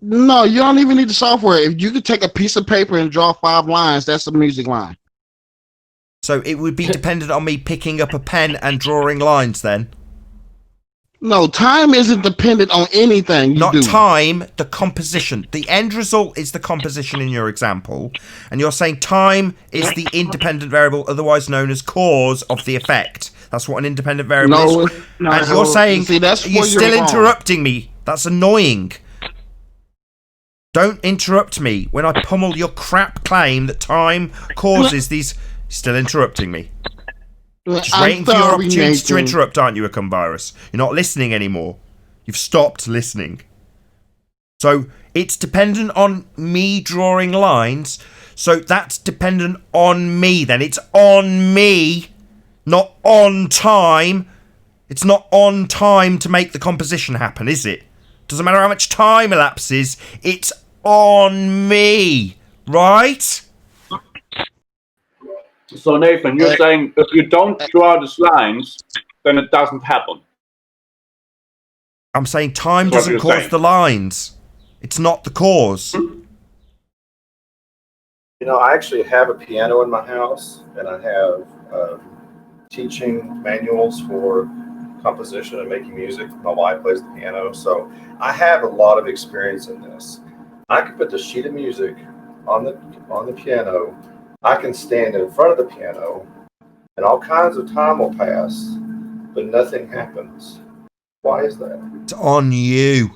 No, you don't even need the software. If you could take a piece of paper and draw 5 lines, that's a music line. So it would be dependent on me picking up a pen and drawing lines then? No, time isn't dependent on anything you do. Not time, the composition. The end result is the composition in your example. And you're saying time is the independent variable, otherwise known as cause of the effect. That's what an independent variable is. And you're saying you're still interrupting me. That's annoying. Don't interrupt me when I pummel your crap claim that time causes these... Still interrupting me. Just waiting for your opportunity to interrupt, aren't you, Virus? You're not listening anymore. You've stopped listening. So it's dependent on me drawing lines. So that's dependent on me then. It's on me, not on time. It's not on time to make the composition happen, is it? Doesn't matter how much time elapses. It's on me, right? So Nathan, you're saying if you don't draw the lines, then it doesn't happen. I'm saying time That's what doesn't you're cause saying. the lines. It's not the cause. You know, I actually have a piano in my house, and I have teaching manuals for composition and making music. My wife plays the piano, so I have a lot of experience in this. I can put the sheet of music on the piano. I can stand in front of the piano, and all kinds of time will pass, but nothing happens. Why is that? It's on you,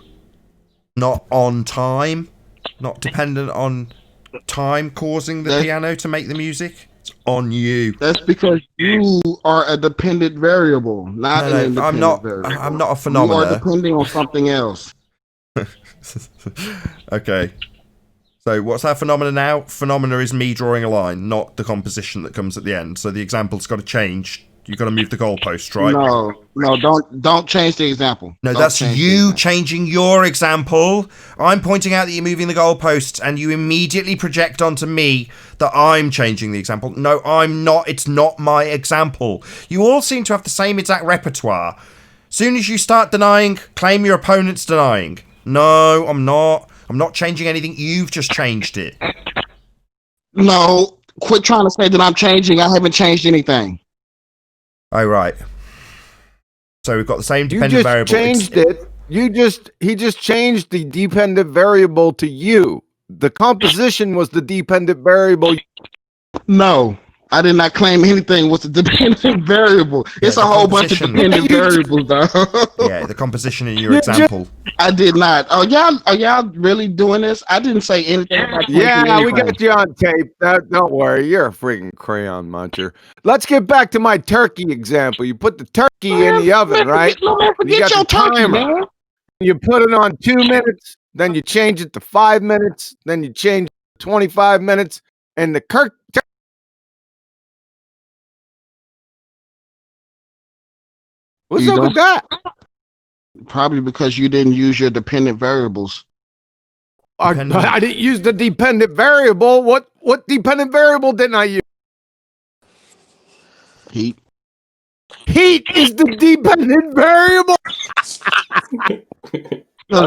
not on time, not dependent on time causing the piano to make the music. It's on you. That's because you are a dependent variable, not an independent variable. I'm not a You are phenomena. depending on something else. Okay. So what's our phenomena now? Phenomena is me drawing a line, not the composition that comes at the end. So the example's got to change. You've got to move the goalpost, right? No, don't change the example. No, Don't that's change the you example. changing your example. I'm pointing out that you're moving the goalposts, and you immediately project onto me that I'm changing the example. No, I'm not. It's not my example. You all seem to have the same exact repertoire. Soon as you start denying, claim your opponent's denying. No, I'm not. I'm not changing anything. You've just changed it. No, quit trying to say that I'm changing. I haven't changed anything. Oh, right. So we've got the same You dependent just variable. changed it. He just changed the dependent variable to you. The composition was the dependent variable. No, I did not claim anything was a dependent variable. It's a whole bunch of dependent variables, though. Yeah, the composition in your example. I did not. Are y'all really doing this? I didn't say anything about changing Yeah, we anything. got you on tape. Don't worry, you're a freaking crayon muncher. Let's get back to my turkey example. You put the turkey in the oven, right? Forget You got your the turkey, timer. man. You put it on 2 minutes, then you change it to 5 minutes, then you change it to 25 minutes, and the What's You up with don't- that? Probably because you didn't use your dependent variables. I didn't use the dependent variable. What dependent variable didn't I use? Heat. Heat is the dependent variable. It's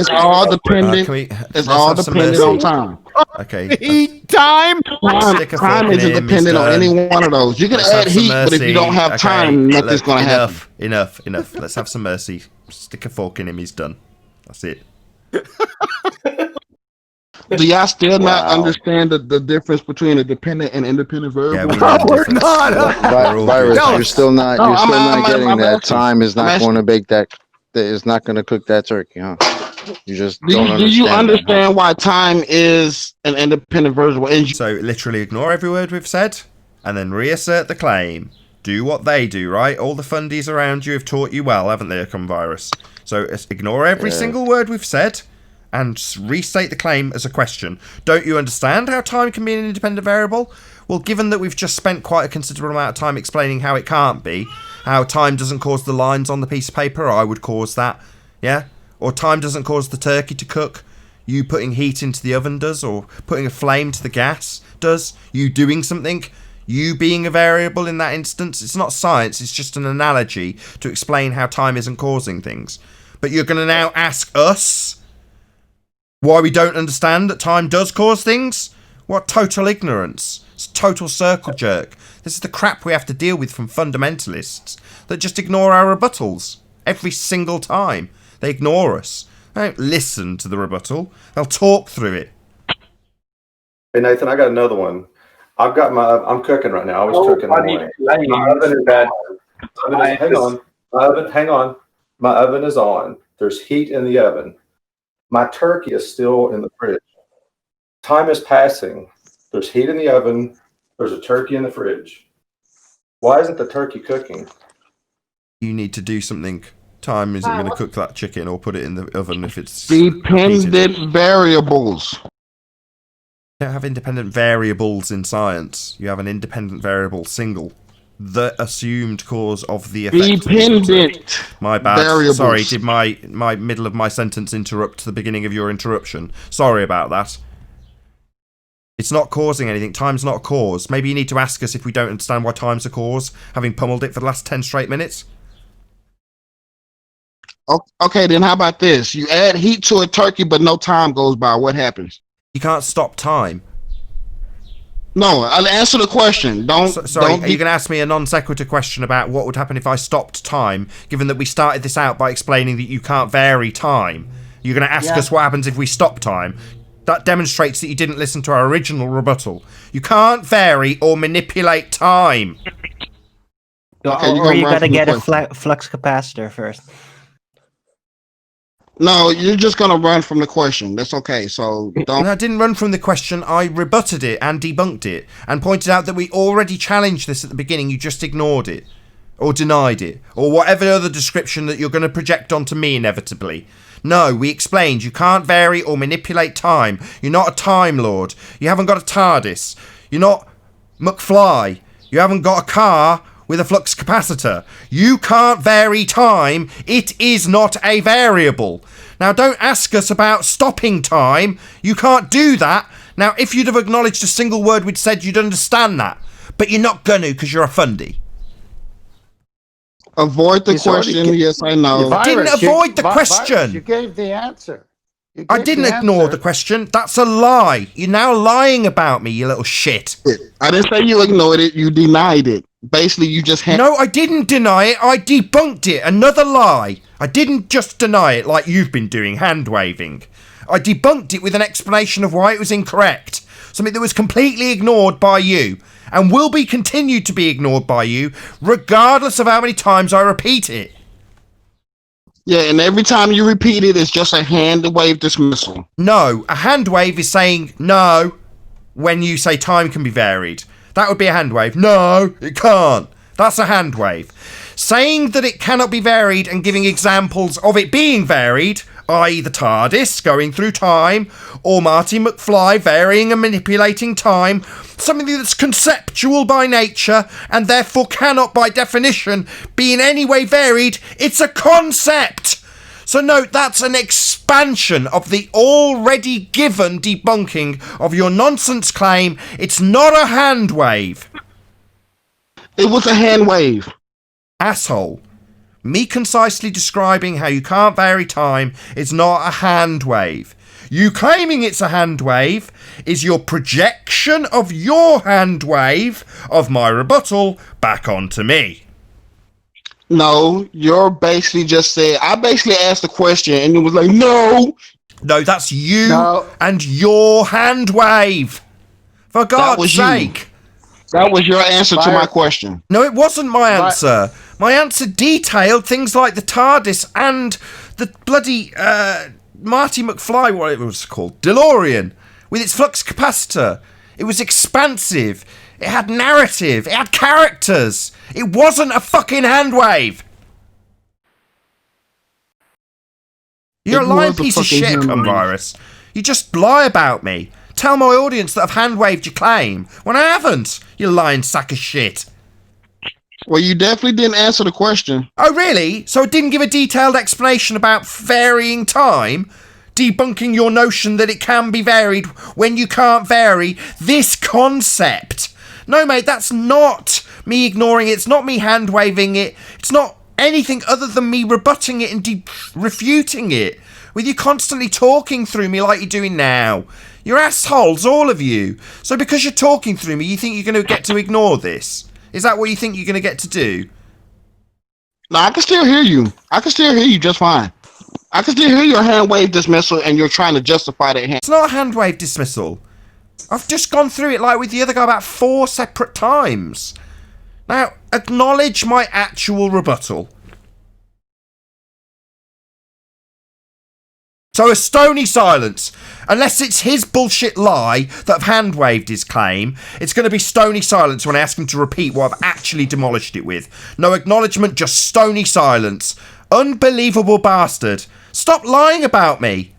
all dependent. It's all dependent on time. Okay. Heat time. Time isn't dependent on any one of those. You can add heat, but if you don't have time, nothing's going to happen. Enough. Let's have some mercy. Stick a fork in him. He's done. That's it. Do y'all still not understand the difference between a dependent and independent variable? We're not. Virus, you're still not getting that. asking. Time is I'm not going to asking. bake that. That is not going to cook that turkey, huh? You just Do don't you understand. understand why time is an independent variable? So literally ignore every word we've said, and then reassert the claim. Do what they do, right? All the fundies around you have taught you well, haven't they, virus? So ignore every single word we've said, and restate the claim as a question. Don't you understand how time can be an independent variable? Well, given that we've just spent quite a considerable amount of time explaining how it can't be, how time doesn't cause the lines on the piece of paper, I would cause that, yeah? Or time doesn't cause the turkey to cook, you putting heat into the oven does, or putting a flame to the gas does, you doing something, you being a variable in that instance. It's not science, it's just an analogy to explain how time isn't causing things. But you're going to now ask us why we don't understand that time does cause things? What total ignorance. It's total circle jerk. This is the crap we have to deal with from fundamentalists that just ignore our rebuttals every single time. They ignore us. They don't listen to the rebuttal. They'll talk through it. Hey Nathan, I got another one. I'm cooking right now. I was cooking all morning. My oven is on. Hang on. My oven is on. There's heat in the oven. My turkey is still in the fridge. Time is passing. There's heat in the oven. There's a turkey in the fridge. Why isn't the turkey cooking? You need to do something. Time isn't going to cook that chicken or put it in the oven if it's Dependent variables. You don't have independent variables in science. You have an independent variable single. The assumed cause of the effect. Dependent. My bad. Variables. Sorry, did my middle of my sentence interrupt the beginning of your interruption? Sorry about that. It's not causing anything. Time's not a cause. Maybe you need to ask us if we don't understand why time's a cause, having pummeled it for the last 10 straight minutes. Okay, then how about this? You add heat to a turkey, but no time goes by. What happens? You can't stop time. No, I'll answer the question. Sorry, are you going to ask me a non sequitur question about what would happen if I stopped time, given that we started this out by explaining that you can't vary time? You're going to ask us what happens if we stop time. That demonstrates that you didn't listen to our original rebuttal. You can't vary or manipulate time. Okay, or you got to get a flux capacitor first. No, you're just gonna run from the question. That's okay. So don't. No, I didn't run from the question. I rebutted it and debunked it and pointed out that we already challenged this at the beginning. You just ignored it or denied it or whatever other description that you're going to project onto me inevitably. No, we explained you can't vary or manipulate time. You're not a Time Lord. You haven't got a TARDIS. You're not McFly. You haven't got a car with a flux capacitor. You can't vary time. It is not a variable. Now, don't ask us about stopping time. You can't do that. Now, if you'd have acknowledged a single word we'd said, you'd understand that. But you're not going to because you're a fundy. Avoid the question. Yes, I know. I didn't avoid the question. Virus, you gave the answer. I didn't ignore the question. That's a lie. You're now lying about me, you little shit. I didn't say you ignored it. You denied it. Basically, you just had... No, I didn't deny it. I debunked it. Another lie. I didn't just deny it like you've been doing, hand-waving. I debunked it with an explanation of why it was incorrect. Something that was completely ignored by you and will be continued to be ignored by you regardless of how many times I repeat it. Yeah, and every time you repeat it, it's just a hand-wave dismissal. No, a hand-wave is saying no when you say time can be varied. That would be a hand wave. No, it can't. That's a hand wave. Saying that it cannot be varied and giving examples of it being varied, i.e. the TARDIS going through time, or Marty McFly varying and manipulating time, something that's conceptual by nature and therefore cannot by definition be in any way varied, it's a concept. So note, that's an expansion of the already given debunking of your nonsense claim. It's not a hand wave. It was a hand wave. Asshole. Me concisely describing how you can't vary time is not a hand wave. You claiming it's a hand wave is your projection of your hand wave of my rebuttal back onto me. No, you're basically just saying, I basically asked the question and it was like, no. No, that's you and your hand wave. For God's sake. That was your answer to my question. No, it wasn't my answer. My answer detailed things like the TARDIS and the bloody Marty McFly, what it was called, DeLorean, with its flux capacitor. It was expansive. It had narrative. It had characters. It wasn't a fucking hand wave. You're a lying piece of shit, Virus. You just lie about me. Tell my audience that I've hand waved your claim when I haven't. You lying sack of shit. Well, you definitely didn't answer the question. Oh, really? So I didn't give a detailed explanation about varying time? Debunking your notion that it can be varied when you can't vary this concept. No, mate, that's not me ignoring it. It's not me hand-waving it. It's not anything other than me rebutting it and refuting it. With you constantly talking through me like you're doing now. You're assholes, all of you. So because you're talking through me, you think you're going to get to ignore this? Is that what you think you're going to get to do? No, I can still hear you. I can still hear you just fine. I can still hear your hand wave dismissal and you're trying to justify that hand. It's not a hand wave dismissal. I've just gone through it like with the other guy about 4 separate times. Now, acknowledge my actual rebuttal. So a stony silence. Unless it's his bullshit lie that I've hand-waved his claim, it's going to be stony silence when I ask him to repeat what I've actually demolished it with. No acknowledgement, just stony silence. Unbelievable bastard. Stop lying about me.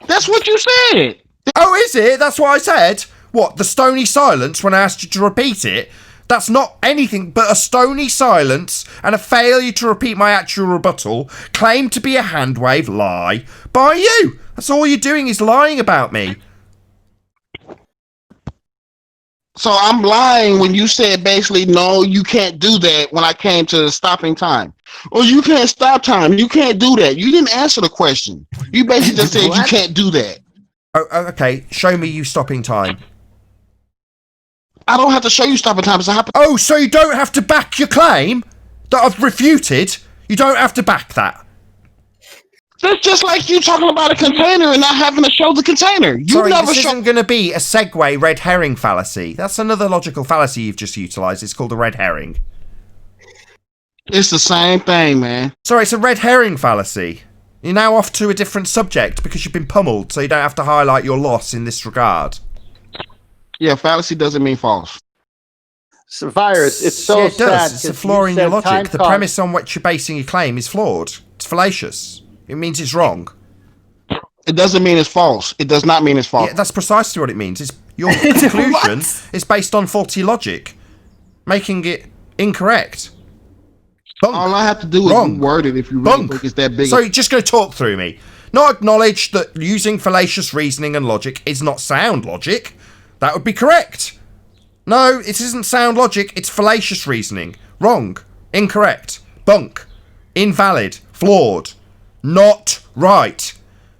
That's what you said. Oh, is it? That's what I said? What, the stony silence when I asked you to repeat it? That's not anything but a stony silence and a failure to repeat my actual rebuttal, claimed to be a hand-wave lie by you. That's all you're doing is lying about me. So I'm lying when you said basically, no, you can't do that when I came to stopping time. Or you can't stop time. You can't do that. You didn't answer the question. You basically just said you can't do that. Oh, okay. Show me you stopping time. I don't have to show you stopping time. Oh, so you don't have to back your claim that I've refuted? You don't have to back that? That's just like you talking about a container and not having to show the container. Sorry, this isn't going to be a segue red herring fallacy. That's another logical fallacy you've just utilised. It's called a red herring. It's the same thing, man. Sorry, it's a red herring fallacy. You're now off to a different subject because you've been pummeled, so you don't have to highlight your loss in this regard. Yeah, fallacy doesn't mean false. So, Virus, it's so yeah, it does. sad. It's a flaw in your logic. The premise on which you're basing your claim is flawed. It's fallacious. It means it's wrong. It doesn't mean it's false. It does not mean it's false. Yeah, that's precisely what it means. It's your conclusion is based on faulty logic, making it incorrect. Bunk. All I have to do is reword it if you really think it's that big. So you're just going to talk through me. Not acknowledge that using fallacious reasoning and logic is not sound logic. That would be correct. No, it isn't sound logic. It's fallacious reasoning. Wrong. Incorrect. Bunk. Invalid. Flawed. Not right.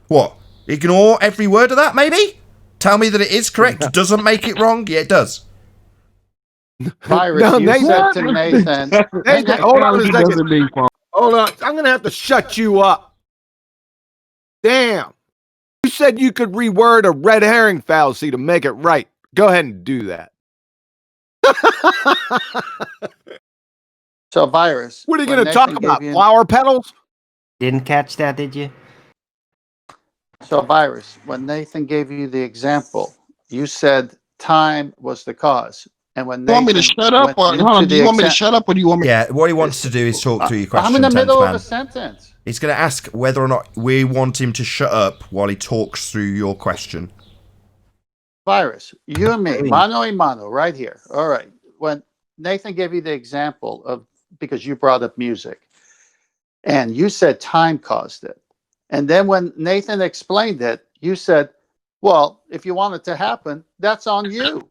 What? Ignore every word of that, maybe? Tell me that it is correct. Doesn't make it wrong? Yeah, it does. Virus, No, you Nathan. said to Nathan. Nathan, hold on a second. Hold on. I'm going to have to shut you up. Damn. You said you could reword a red herring fallacy to make it right. Go ahead and do that. So, Virus. What are you going to talk about? Flower petals? Didn't catch that, did you? So, Virus, when Nathan gave you the example, you said time was the cause. And when You want me to shut up? Or, hold on, do you want me to shut up or do you want me Yeah, what he wants to do is talk through your question, I'm in the middle 10th of man. a sentence. He's going to ask whether or not we want him to shut up while he talks through your question. Virus, you and me, mano a mano, right here. All right. When Nathan gave you the example of, because you brought up music, and you said time caused it. And then when Nathan explained it, you said, well, if you want it to happen, that's on you.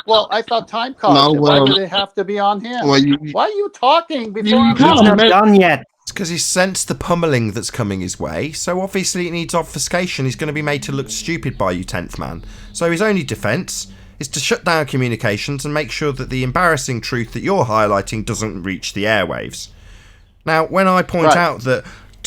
Well, I thought time caused it. Why did it have to be on him? Well, Why are you talking before I'm He's not done yet. It's because he's sensed the pummeling that's coming his way, so obviously it needs obfuscation. He's going to be made to look stupid by you, 10th man. So his only defence is to shut down communications and make sure that the embarrassing truth that you're highlighting doesn't reach the airwaves. Now, when I point out that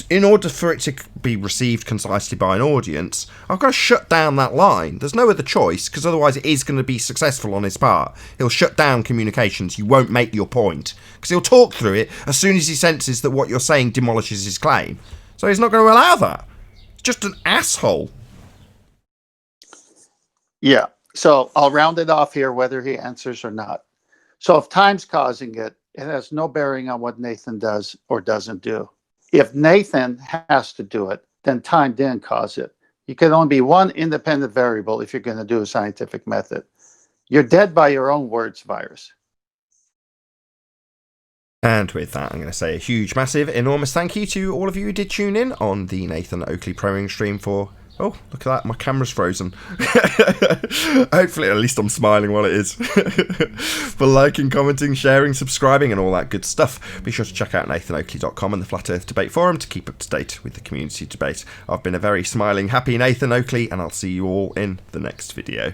in order for it to be received concisely by an audience, I've got to shut down that line. There's no other choice, because otherwise it is going to be successful on his part. He'll shut down communications. You won't make your point, because he'll talk through it as soon as he senses that what you're saying demolishes his claim. So he's not going to allow that. He's just an asshole. Yeah. So I'll round it off here, whether he answers or not. So if time's causing it, it has no bearing on what Nathan does or doesn't do. If Nathan has to do it, then time didn't cause it. You can only be one independent variable if you're going to do a scientific method. You're dead by your own words, Virus. And with that, I'm going to say a huge, massive, enormous thank you to all of you who did tune in on the Nathan Oakley Proing stream for... Oh, look at that, my camera's frozen. Hopefully, at least I'm smiling while it is. For liking, commenting, sharing, subscribing, and all that good stuff. Be sure to check out nathanoakley.com and the Flat Earth Debate Forum to keep up to date with the community debate. I've been a very smiling, happy Nathan Oakley, and I'll see you all in the next video.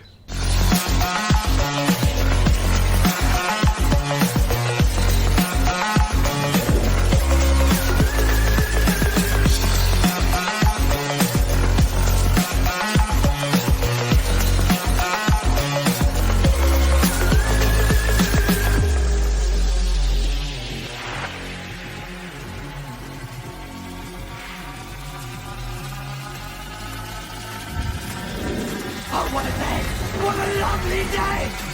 Oh, what a day! What a lovely day!